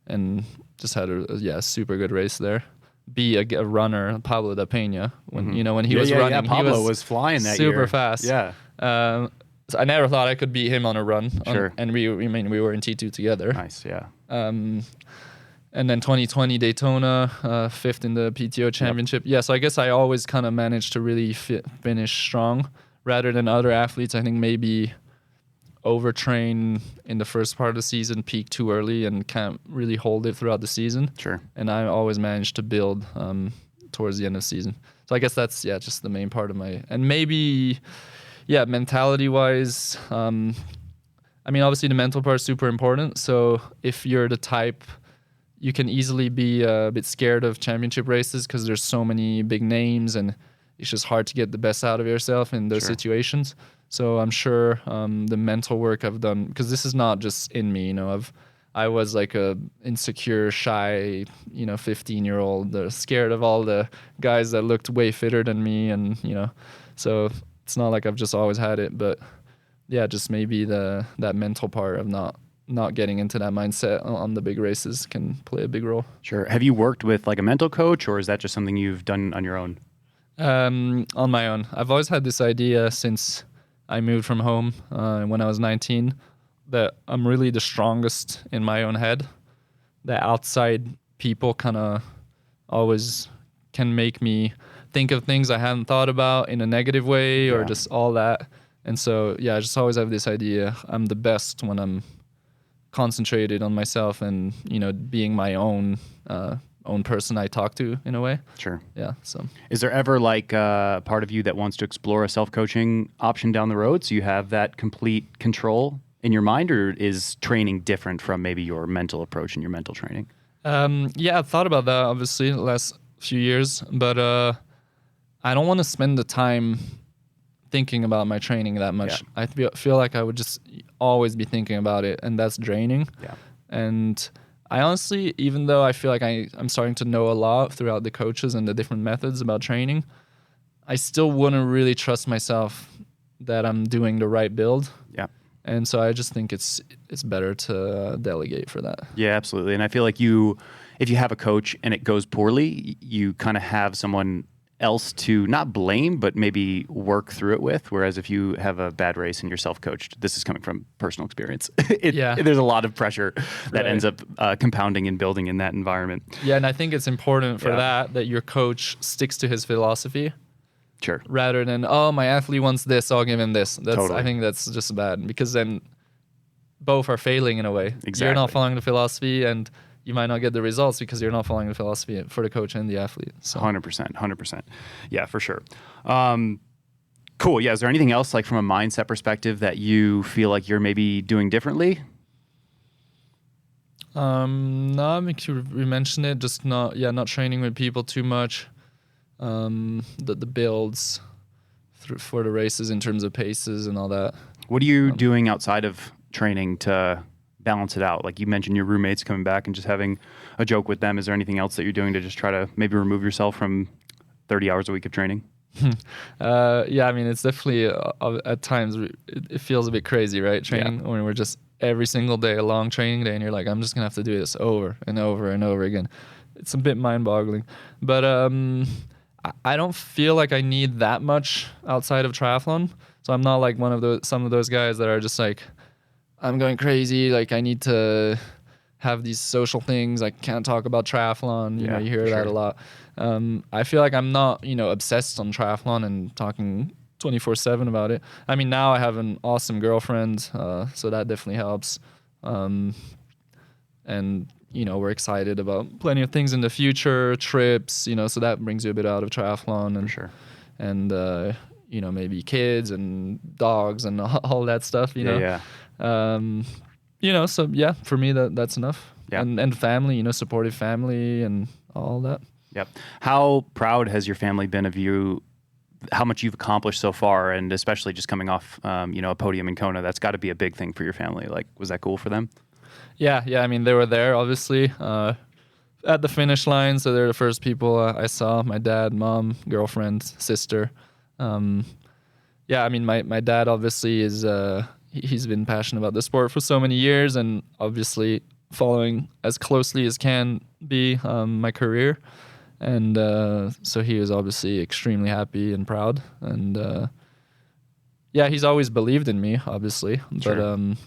and just had a super good race there. Be a runner, Pablo da Peña, when he was running. Yeah, Pablo he was flying that year. Super fast. Yeah. So I never thought I could beat him on a run. Sure. And we were in T2 together. Nice, yeah. And then 2020 Daytona, fifth in the PTO championship. Yeah, so I guess I always kind of managed to really finish strong rather than other athletes. I think maybe overtrain in the first part of the season, peak too early, and can't really hold it throughout the season. Sure. And I always managed to build towards the end of the season. So I guess that's just the main part of my, and maybe mentality wise. I mean, obviously the mental part is super important. So if you're the type, you can easily be a bit scared of championship races because there's so many big names and it's just hard to get the best out of yourself in those situations. So I'm sure the mental work I've done, because this is not just in me, I was like a insecure, shy, 15-year-old, scared of all the guys that looked way fitter than me, and so it's not like I've just always had it, but just maybe that mental part of not getting into that mindset on the big races can play a big role. Sure. Have you worked with like a mental coach, or is that just something you've done on your own? On my own. I've always had this idea since I moved from home when I was 19 that I'm really the strongest in my own head. The outside people kind of always can make me think of things I hadn't thought about in a negative way or just all that. And so, I just always have this idea I'm the best when I'm concentrated on myself and, being my own person I talk to in a way. Sure. Yeah. So is there ever like a part of you that wants to explore a self-coaching option down the road so you have that complete control in your mind, or is training different from maybe your mental approach and your mental training? I've thought about that obviously the last few years, but I don't want to spend the time thinking about my training that much. I feel like I would just always be thinking about it, and that's draining. Yeah. And I honestly, even though I feel like I'm starting to know a lot throughout the coaches and the different methods about training, I still wouldn't really trust myself that I'm doing the right build. Yeah. And so I just think it's better to delegate for that. Yeah, absolutely. And I feel like if you have a coach and it goes poorly, you kind of have someone else to not blame, but maybe work through it with. Whereas if you have a bad race and you're self-coached, this is coming from personal experience. There's a lot of pressure that ends up compounding and building in that environment. Yeah, and I think it's important for that your coach sticks to his philosophy. Sure. Rather than, my athlete wants this, I'll give him this. I think that's just bad, because then both are failing in a way. Exactly. You're not following the philosophy, and you might not get the results because you're not following the philosophy for the coach and the athlete. So 100%. Yeah, for sure. Cool. Yeah. Is there anything else, like from a mindset perspective, that you feel like you're maybe doing differently? No, make sure we mention it. Just not training with people too much. The builds for the races in terms of paces and all that. What are you doing outside of training to balance it out? Like you mentioned your roommates coming back and just having a joke with them. Is there anything else that you're doing to just try to maybe remove yourself from 30 hours a week of training? I mean, it's definitely at times it feels a bit crazy, right? Training when we're just every single day, a long training day, and you're like, I'm just gonna have to do this over and over and over again. It's a bit mind-boggling, but I don't feel like I need that much outside of triathlon. So I'm not like some of those guys that are just like, I'm going crazy, like I need to have these social things, I can't talk about triathlon, you hear that a lot. I feel like I'm not, obsessed on triathlon and talking 24/7 about it. I mean, now I have an awesome girlfriend, so that definitely helps. And, we're excited about plenty of things in the future, trips, so that brings you a bit out of triathlon. And For sure. And, maybe kids and dogs and all that stuff, Yeah. So yeah, for me, that's enough. Yeah. And family, supportive family and all that. Yep. How proud has your family been of you, how much you've accomplished so far, and especially just coming off, a podium in Kona? That's got to be a big thing for your family. Like, was that cool for them? Yeah. I mean, they were there, obviously, at the finish line. So they're the first people I saw, my dad, mom, girlfriend, sister. I mean, my dad obviously is, he's been passionate about the sport for so many years, and obviously following as closely as can be my career. And so he was obviously extremely happy and proud. And he's always believed in me, obviously. Sure. But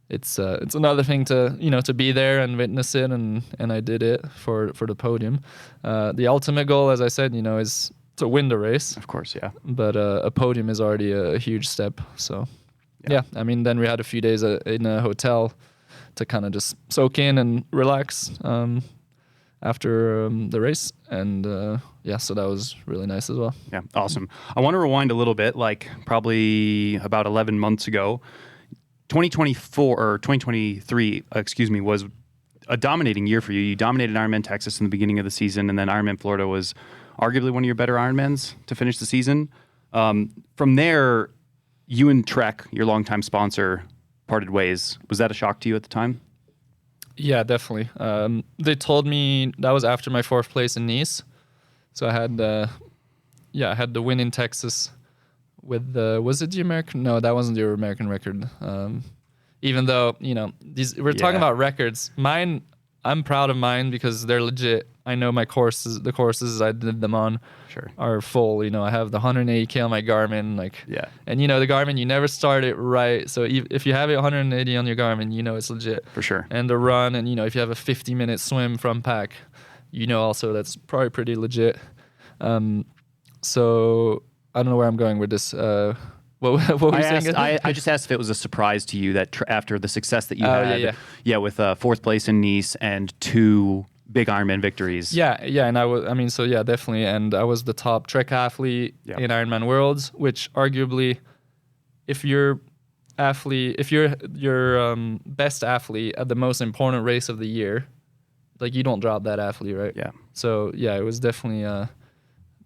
it's another thing to be there and witness it, and I did it for the podium. The ultimate goal, as I said, is to win the race. Of course, yeah. But a podium is already a huge step. So yeah, I mean, then we had a few days in a hotel to kind of just soak in and relax after the race. And so that was really nice as well. Yeah, awesome. I want to rewind a little bit, like probably about 11 months ago. 2023, was a dominating year for you. You dominated Ironman Texas in the beginning of the season, and then Ironman Florida was arguably one of your better Ironmans to finish the season. From there, you and Trek, your longtime sponsor, parted ways. Was that a shock to you at the time? Yeah, definitely. They told me that was after my 4th place in Nice. So I had the win in Texas with was it the American? No, that wasn't the American record. Even though, we're talking about records. Mine, I'm proud of mine because they're legit. I know the courses I did them on are full. I have the 180K on my Garmin. And the Garmin, you never start it right. So if you have it 180 on your Garmin, it's legit. For sure. And the run, and if you have a 50-minute swim from pack, also that's probably pretty legit. So I don't know where I'm going with this. What were you saying? I just asked if it was a surprise to you that after the success that you had, with 4th place in Nice and 2 big Ironman victories. Yeah, and definitely. And I was the top Trek athlete in Ironman Worlds, which arguably, if you're your best athlete at the most important race of the year, like, you don't drop that athlete, right? Yeah. So it was definitely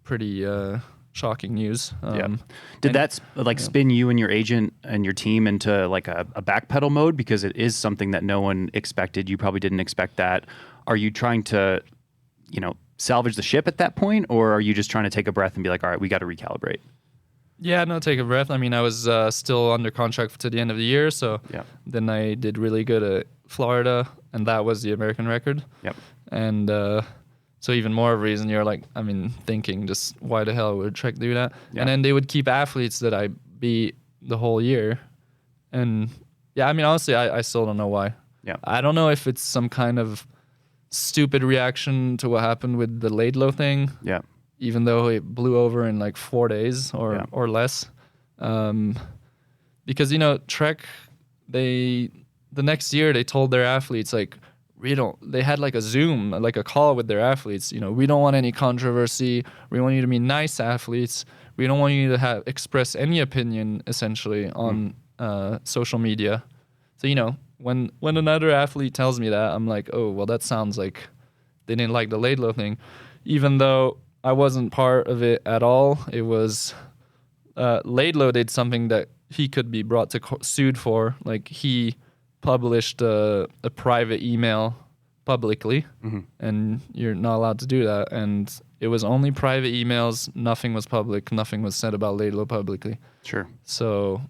pretty shocking news. Did that spin you and your agent and your team into like a backpedal mode? Because it is something that no one expected. You probably didn't expect that. Are you trying to, salvage the ship at that point, or are you just trying to take a breath and be like, all right, we got to recalibrate? Yeah, no, take a breath. I mean, I was still under contract to the end of the year, so then I did really good at Florida, and that was the American record. Yep. And so even more of a reason you're like, thinking just why the hell would Trek do that? Yeah. And then they would keep athletes that I beat the whole year. And honestly, I still don't know why. Yeah. I don't know if it's some kind of stupid reaction to what happened with the Laidlow thing. Yeah. Even though it blew over in like 4 days or less. Because, Trek, the next year they told their athletes, like, they had like a Zoom, like a call with their athletes. We don't want any controversy. We want you to be nice athletes. We don't want you to express any opinion, essentially, on social media. So, when another athlete tells me that, I'm like, oh, well, that sounds like they didn't like the Laidlow thing. Even though I wasn't part of it at all. It was Laidlow did something that he could be brought to sued for. Like, he published a private email publicly, and you're not allowed to do that. And it was only private emails. Nothing was public. Nothing was said about Laidlow publicly. Sure. So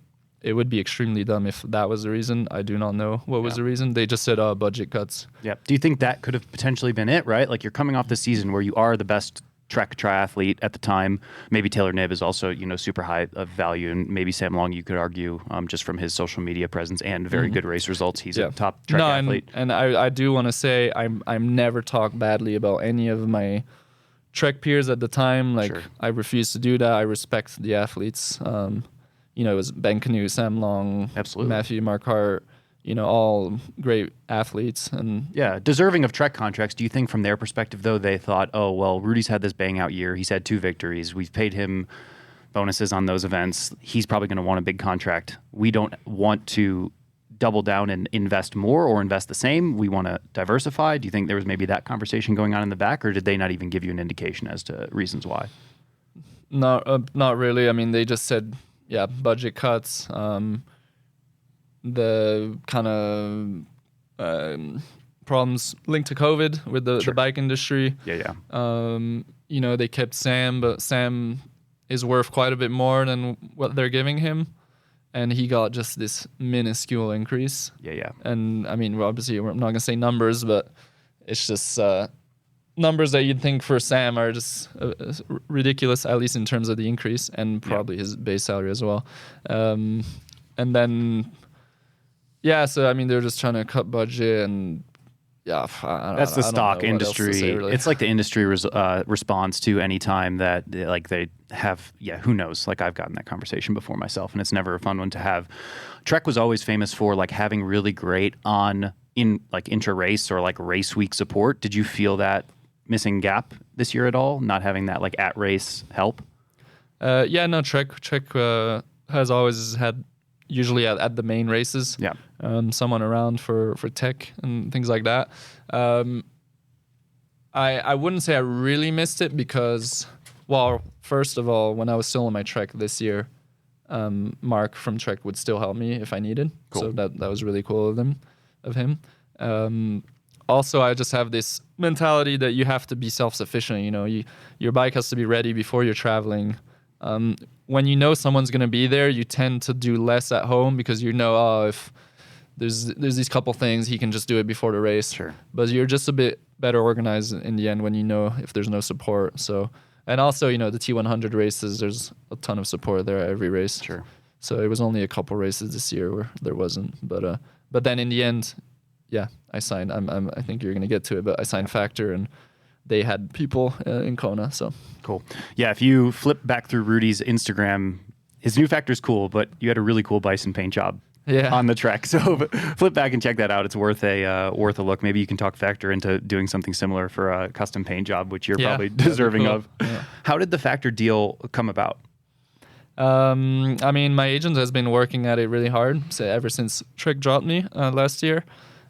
it would be extremely dumb if that was the reason. I do not know what was the reason. They just said, budget cuts. Yeah. Do you think that could have potentially been it, right? Like, you're coming off the season where you are the best Trek triathlete at the time. Maybe Taylor Knibb is also, super high of value, and maybe Sam Long, you could argue, just from his social media presence and very good race results, he's a top Trek athlete. And I do want to say I'm never talked badly about any of my Trek peers at the time. Like, I refuse to do that. I respect the athletes. It was Ben Canoe, Sam Long, absolutely, Matthew Marquardt, all great athletes. And Yeah, deserving of Trek contracts. Do you think from their perspective, though, they thought, oh, well, Rudy's had this bang out year. He's had 2 victories. We've paid him bonuses on those events. He's probably going to want a big contract. We don't want to double down and invest more or invest the same. We want to diversify. Do you think there was maybe that conversation going on in the back, or did they not even give you an indication as to reasons why? Not really. I mean, they just said, budget cuts. The kind of problems linked to COVID with the bike industry. Yeah. They kept Sam, but Sam is worth quite a bit more than what they're giving him. And he got just this minuscule increase. Yeah. And I mean, obviously, I'm not going to say numbers, but it's just numbers that you'd think for Sam are just ridiculous, at least in terms of the increase and probably his base salary as well. And then, so I mean, they're just trying to cut budget and. Yeah, that's the stock industry. Say, really. It's like the industry response to any time that like they have. Yeah, who knows? Like I've gotten that conversation before myself, and it's never a fun one to have. Trek was always famous for like having really great intra race or like race week support. Did you feel that missing gap this year at all? Not having that like at race help. Trek has always had. Usually at the main races, someone around for tech and things like that. I wouldn't say I really missed it because, well, first of all, when I was still on my Trek this year, Mark from Trek would still help me if I needed. Cool. So that was really cool of him. Also, I just have this mentality that you have to be self-sufficient. Your bike has to be ready before you're traveling. When you know someone's going to be there, you tend to do less at home because if there's these couple things, he can just do it before the race. Sure. But you're just a bit better organized in the end when you know if there's no support. So, and also, the T100 races, there's a ton of support there at every race. Sure. So it was only a couple races this year where there wasn't. But then in the end, I signed. I think you're going to get to it, but I signed Factor and. They had people in Kona, so. Cool. Yeah, if you flip back through Rudy's Instagram, his new Factor's cool, but you had a really cool Bison paint job on the Trek. So flip back and check that out. It's worth a look. Maybe you can talk Factor into doing something similar for a custom paint job, which you're probably deserving of. Yeah. How did the Factor deal come about? I mean, my agent has been working at it really hard ever since Trek dropped me last year.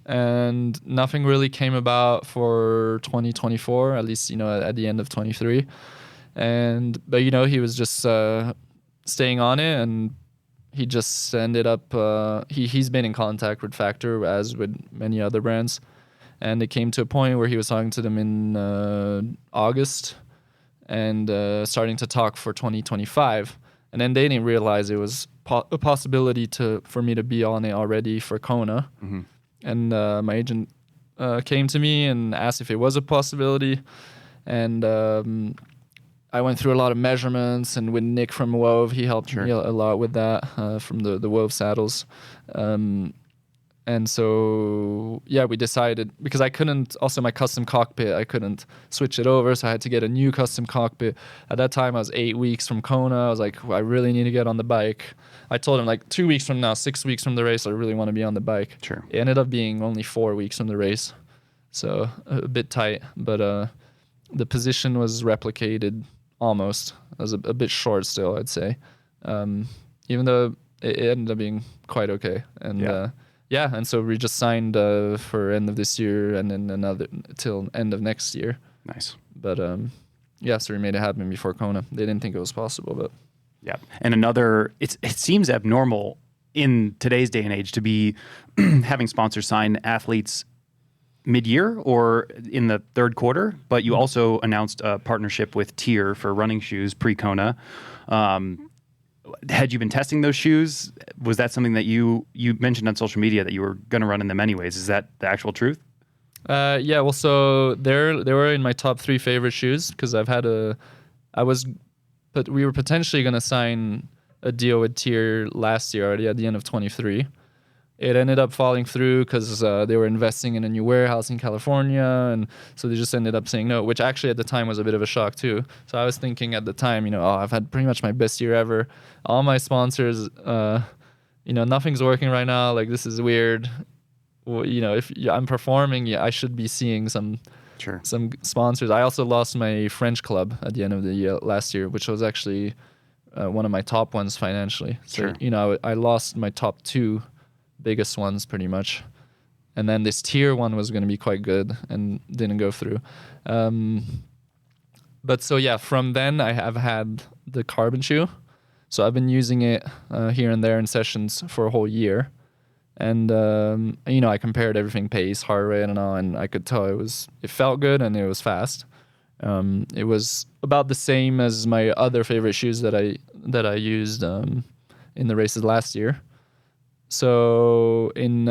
And nothing really came about for 2024, at least, at the end of 23. But he was just staying on it, and he just ended up, he's been in contact with Factor, as with many other brands. And it came to a point where he was talking to them in August and starting to talk for 2025. And then they didn't realize it was a possibility for me to be on it already for Kona. Mm-hmm. And my agent came to me and asked if it was a possibility. And I went through a lot of measurements. And with Nick from Wove, he helped me a lot with that from the Wove saddles. And so, we decided, because I couldn't, also my custom cockpit, I couldn't switch it over. So I had to get a new custom cockpit. At that time, I was 8 weeks from Kona. I was like, I really need to get on the bike. I told him 2 weeks from now, 6 weeks from the race, I really want to be on the bike. Sure. It ended up being only 4 weeks from the race. So a bit tight, but the position was replicated almost. It was a bit short still, I'd say. Even though it ended up being quite okay. And and so we just signed for end of this year and then another till end of next year. Nice. But so we made it happen before Kona. They didn't think it was possible, but. Yeah. And it seems abnormal in today's day and age to be having sponsors sign athletes mid-year or in the third quarter, but you also announced a partnership with Tier for running shoes pre-Kona. Had you been testing those shoes? Was that something that you mentioned on social media that you were going to run in them anyways? Is that the actual truth? Well, so they were in my top 3 favorite shoes because but we were potentially going to sign a deal with Tier last year already at the end of 23. It ended up falling through because they were investing in a new warehouse in California, and so they just ended up saying no, which actually at the time was a bit of a shock too. So I was thinking at the time, I've had pretty much my best year ever. All my sponsors nothing's working right now. Like, this is weird. Well, if I'm performing, I should be seeing some sponsors. I also lost my French club at the end of the year last year, which was actually one of my top ones financially. So, I lost my top 2 biggest ones pretty much. And then this tier one was going to be quite good and didn't go through. But so, yeah, from then I have had the carbon shoe. So I've been using it here and there in sessions for a whole year. And, I compared everything, pace, heart rate, and I could tell it felt good and it was fast. It was about the same as my other favorite shoes that I used in the races last year. So in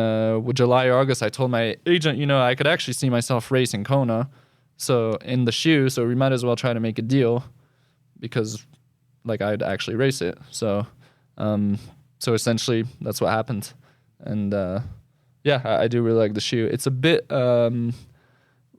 July or August, I told my agent, I could actually see myself racing Kona. So in the shoe, so we might as well try to make a deal because like I'd actually race it. So essentially that's what happened. And I do really like the shoe. It's a bit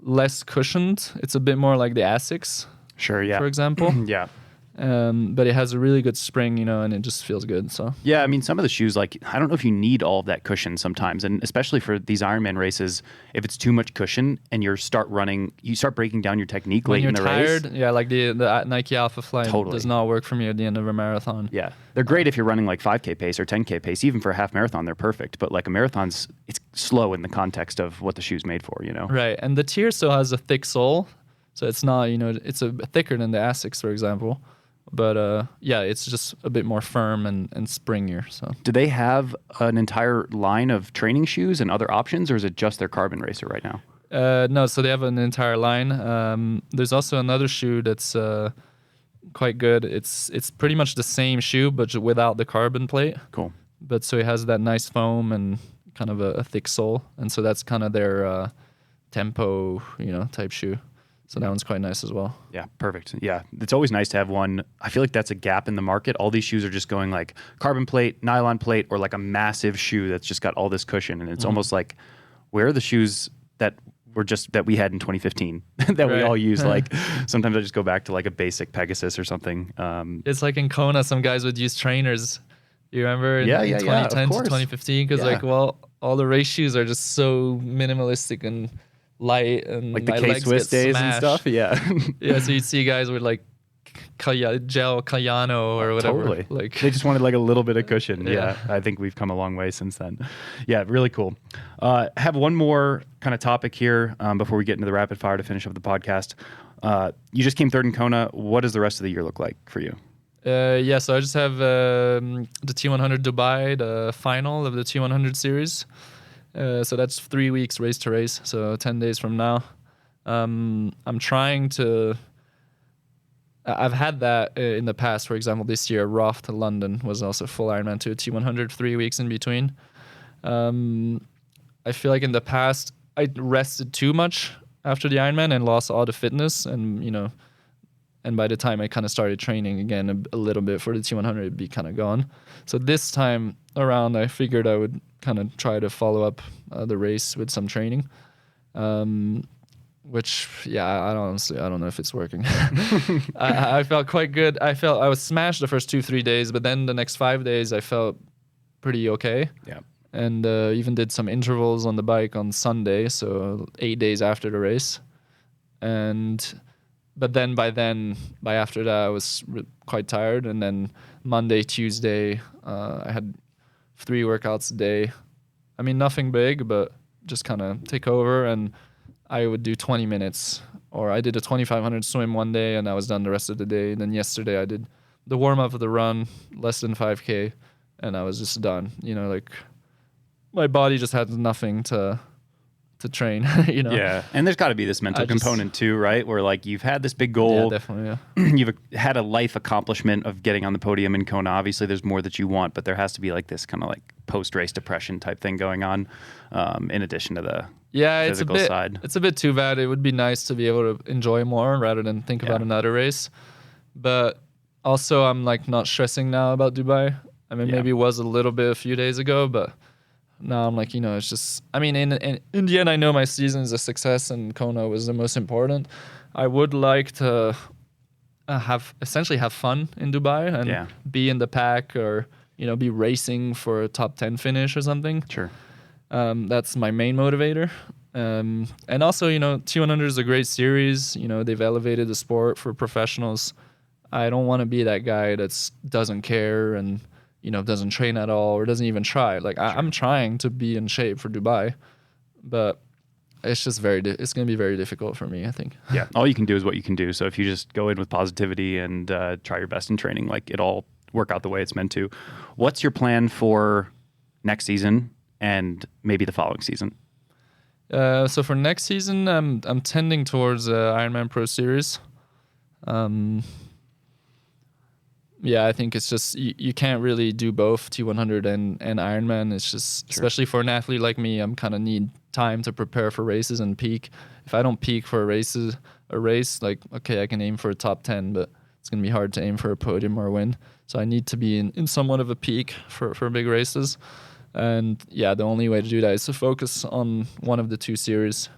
less cushioned. It's a bit more like the Asics. Sure, yeah. For example. Yeah. But it has a really good spring, and it just feels good. So yeah, I mean, some of the shoes, like, I don't know if you need all of that cushion sometimes, and especially for these Ironman races, if it's too much cushion and you start breaking down your technique late in the race. Yeah, like the Nike Alpha Fly does not work for me at the end of a marathon. Yeah, they're great if you're running like 5K pace or 10K pace. Even for a half marathon, they're perfect. But like a marathon's, it's slow in the context of what the shoe's made for, Right, and the tier still has a thick sole, so it's not, it's thicker than the Asics, for example. But it's just a bit more firm and springier. So, do they have an entire line of training shoes and other options, or is it just their carbon racer right now? No, so they have an entire line. There's also another shoe that's quite good. It's pretty much the same shoe, but without the carbon plate. Cool. But so it has that nice foam and kind of a thick sole, and so that's kind of their tempo, type shoe. So that one's quite nice as well. Yeah, perfect. Yeah, it's always nice to have one. I feel like that's a gap in the market. All these shoes are just going like carbon plate, nylon plate, or like a massive shoe that's just got all this cushion. And it's almost like, where are the shoes that we had in 2015 that we all use? Like sometimes I just go back to like a basic Pegasus or something. It's like in Kona, some guys would use trainers. You remember in 2010 to 2015? Because all the race shoes are just so minimalistic and light, and like the my K Swiss days smashed. And stuff. Yeah. Yeah, so you'd see guys with like gel Cayano or whatever. Totally. Like they just wanted like a little bit of cushion. Yeah. I think we've come a long way since then. Yeah, really cool. Have one more kind of topic here before we get into the rapid fire to finish up the podcast. You just came third in Kona. What does the rest of the year look like for you? So I just have the T100 Dubai, the final of the T100 series. So that's 3 weeks race to race, so 10 days from now. I'm trying to... I've had that in the past. For example, this year, Roth to London was also full Ironman to a T100, 3 weeks in between. I feel like in the past, I rested too much after the Ironman and lost all the fitness. And, and by the time I kind of started training again a little bit for the T100, it'd be kind of gone. So this time around, I figured I would kind of try to follow up the race with some training, which I don't know if it's working. I felt quite good. I was smashed the first 2-3 days, but then the next 5 days I felt pretty okay. Yeah, and even did some intervals on the bike on Sunday, so 8 days after the race, but then by after that I was quite tired, and then Monday, Tuesday I had 3 workouts a day. I mean, nothing big, but just kind of take over. And I would do 20 minutes, or I did a 2,500 swim one day and I was done the rest of the day. And then yesterday I did the warm up of the run, less than 5K, and I was just done. Like my body just had nothing to train, Yeah, and there's got to be this mental component too, right? Where like you've had this big goal. Yeah, definitely, yeah. You've had a life accomplishment of getting on the podium in Kona. Obviously, there's more that you want, but there has to be like this kind of like post-race depression type thing going on, in addition to the physical side. It's a bit too bad. It would be nice to be able to enjoy more rather than think about another race. But also, I'm like not stressing now about Dubai. I mean, maybe it was a little bit a few days ago, but now I'm like, it's just, I mean, in the end, I know my season is a success and Kona was the most important. I would like to have fun in Dubai and be in the pack, or, be racing for a top 10 finish or something. Sure. That's my main motivator. And also, T100 is a great series. They've elevated the sport for professionals. I don't want to be that guy that doesn't care and, doesn't train at all or doesn't even try. Like, sure. I'm trying to be in shape for Dubai, but it's just it's going to be very difficult for me, I think. Yeah. All you can do is what you can do. So if you just go in with positivity and try your best in training, like it'll work out the way it's meant to. What's your plan for next season and maybe the following season? So for next season, I'm tending towards Ironman Pro Series. Yeah, I think it's just you can't really do both T100 and Ironman. It's just, sure. Especially for an athlete like me, I'm kind of need time to prepare for races and peak. If I don't peak for a race, like, okay, I can aim for a top 10, but it's going to be hard to aim for a podium or a win. So I need to be in somewhat of a peak for big races. And yeah, the only way to do that is to focus on one of the two series.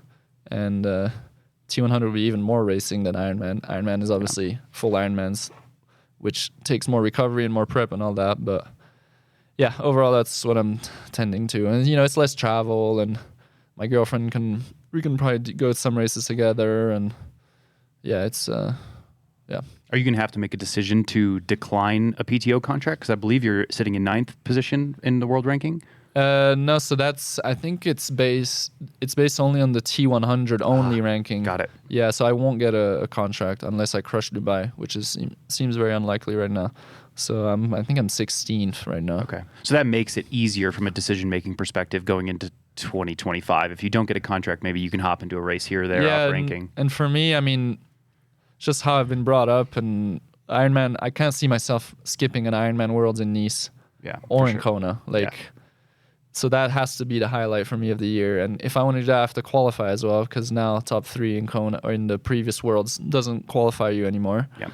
And T100 will be even more racing than Ironman. Ironman is obviously full Ironmans, which takes more recovery and more prep and all that. But yeah, overall, that's what I'm tending to. And, it's less travel, and my girlfriend we can probably go to some races together. And yeah, it's, yeah. Are you going to have to make a decision to decline a PTO contract? Because I believe you're sitting in 9th position in the world ranking. No, so I think it's based only on the T100 only ranking. Got it. Yeah, so I won't get a contract unless I crush Dubai, which seems very unlikely right now. So I think I'm 16th right now. Okay. So that makes it easier from a decision-making perspective going into 2025. If you don't get a contract, maybe you can hop into a race here or there off ranking. And for me, I mean, just how I've been brought up, and Ironman, I can't see myself skipping an Ironman Worlds in Nice or in Kona. So that has to be the highlight for me of the year. And if I want to do that, I have to qualify as well, because now top 3 in Kona or in the previous Worlds doesn't qualify you anymore. Yeah.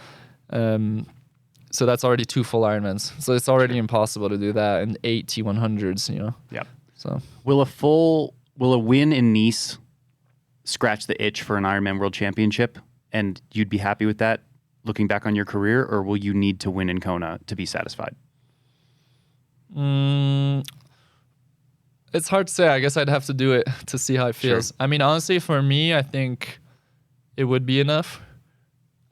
So that's already 2 full Ironmans. So it's already impossible to do that in 8 T100s, Yeah. So will a win in Nice scratch the itch for an Ironman World Championship, and you'd be happy with that looking back on your career, or will you need to win in Kona to be satisfied? It's hard to say. I guess I'd have to do it to see how it feels. Sure. I mean, honestly, for me, I think it would be enough.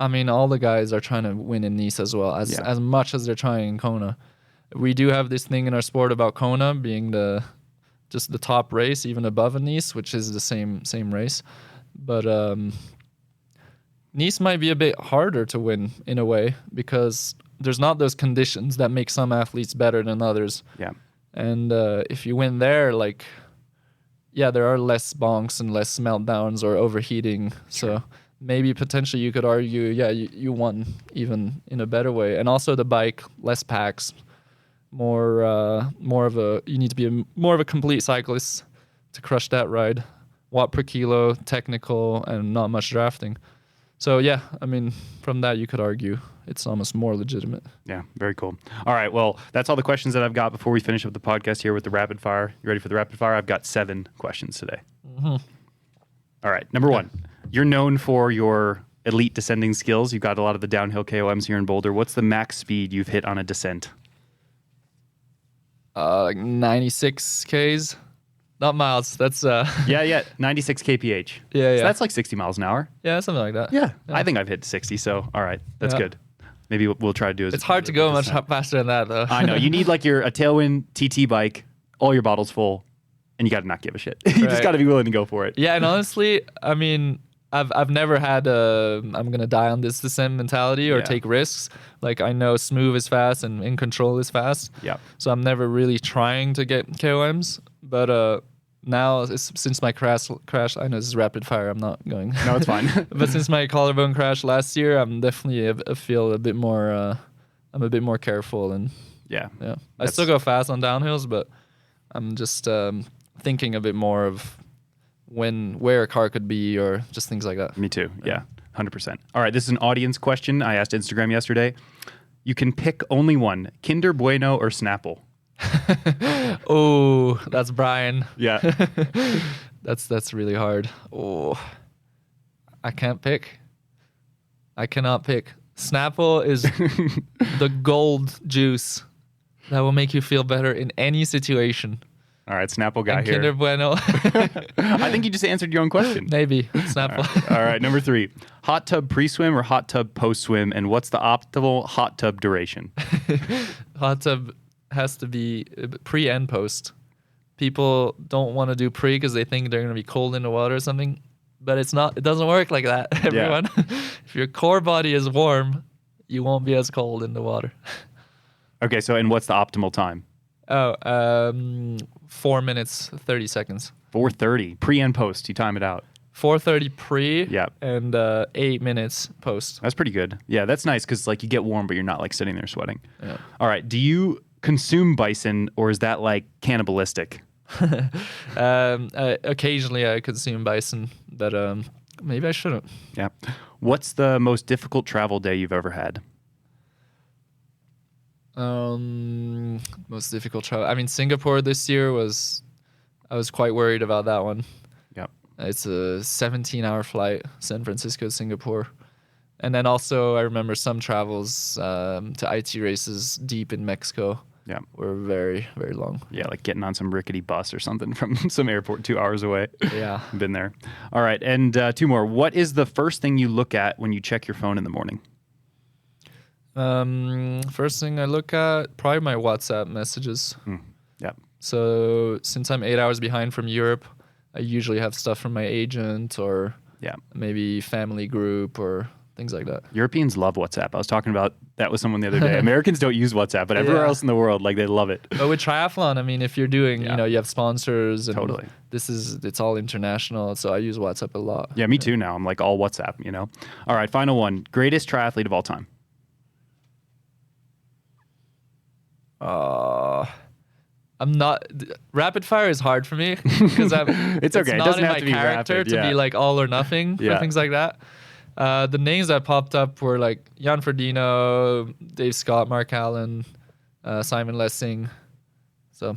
I mean, all the guys are trying to win in Nice as well, as much as they're trying in Kona. We do have this thing in our sport about Kona being just the top race, even above a Nice, which is the same race. But Nice might be a bit harder to win in a way, because there's not those conditions that make some athletes better than others. Yeah. And if you win there, there are less bonks and less meltdowns or overheating. Sure. So maybe potentially you could argue, you won even in a better way. And also the bike, less packs, you need to be more of a complete cyclist to crush that ride. Watt per kilo, technical, and not much drafting. So yeah, I mean, from that you could argue it's almost more legitimate. Yeah, very cool. All right, well, that's all the questions that I've got before we finish up the podcast here with the rapid fire. You ready for the rapid fire? I've got 7 questions today. Mm-hmm. All right, number 1. You're known for your elite descending skills. You've got a lot of the downhill KOMs here in Boulder. What's the max speed you've hit on a descent? 96 Ks. Not miles. That's 96 kph. Yeah. So that's like 60 miles an hour. Yeah, something like that. Yeah. I think I've hit 60. So all right, that's good. Maybe we'll try to do it. It's hard to go much faster than that, though. I know. You need a tailwind TT bike, all your bottles full, and you got to not give a shit. You just got to be willing to go for it. Yeah, and honestly, I mean, I've never had I'm gonna die on this descent mentality or take risks. Like, I know smooth is fast and in control is fast. Yeah. So I'm never really trying to get KOMs. But now, since my crash, I know this is rapid fire. I'm not going. No, it's fine. But since my collarbone crash last year, I'm definitely feel a bit more. I'm a bit more careful, and I still go fast on downhills, but I'm just thinking a bit more of where a car could be, or just things like that. Me too. Yeah, 100%. All right, this is an audience question. I asked Instagram yesterday. You can pick only one: Kinder Bueno or Snapple. Oh, that's Brian. Yeah. That's really hard. Oh, I can't pick. I cannot pick. Snapple is the gold juice. That will make you feel better in any situation. All right, Snapple guy And here. Kinder Bueno. I think you just answered your own question. Maybe. Snapple. All right, number 3. Hot tub pre-swim or hot tub post-swim, and what's the optimal hot tub duration? Hot tub has to be pre and post. People don't want to do pre because they think they're going to be cold in the water or something, but it's not. It doesn't work like that, everyone. If your core body is warm, you won't be as cold in the water. Okay, so and what's the optimal time? 4 minutes, 30 seconds. 4:30, pre and post. You time it out. 4:30 pre Yep. and 8 minutes post. That's pretty good. Yeah, that's nice because like you get warm, but you're not like sitting there sweating. Yeah. All right, do you consume bison or is that like cannibalistic? Occasionally I consume bison, but maybe I shouldn't. Yeah. What's the most difficult travel day you've ever had? Most difficult travel. I mean, Singapore this year I was quite worried about that one. Yep. It's a 17-hour flight, San Francisco, Singapore. And then also I remember some travels to IT races deep in Mexico. Yeah. Were very, very long. Yeah, like getting on some rickety bus or something from some airport 2 hours away. Yeah. Been there. All right, and 2 more. What is the first thing you look at when you check your phone in the morning? First thing I look at, probably my WhatsApp messages. Yeah. So since I'm 8 hours behind from Europe, I usually have stuff from my agent or maybe family group or things like that. Europeans love WhatsApp. I was talking about that with someone the other day. Americans don't use WhatsApp, but everywhere else in the world, like they love it. But with triathlon, I mean, if you're doing, you have sponsors and Totally. It's all international. So I use WhatsApp a lot. Yeah, me too now. I'm like all WhatsApp, All right, final one. Greatest triathlete of all time. I'm not. Rapid fire is hard for me because It's okay. It not doesn't in have my to be character rapid, to be like all or nothing for things like that. The names that popped up were like Jan Frodeno, Dave Scott, Mark Allen, Simon Lessing. So,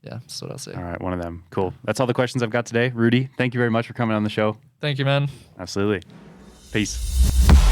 yeah, that's what I'll say. All right, one of them. Cool. That's all the questions I've got today. Rudy, thank you very much for coming on the show. Thank you, man. Absolutely. Peace.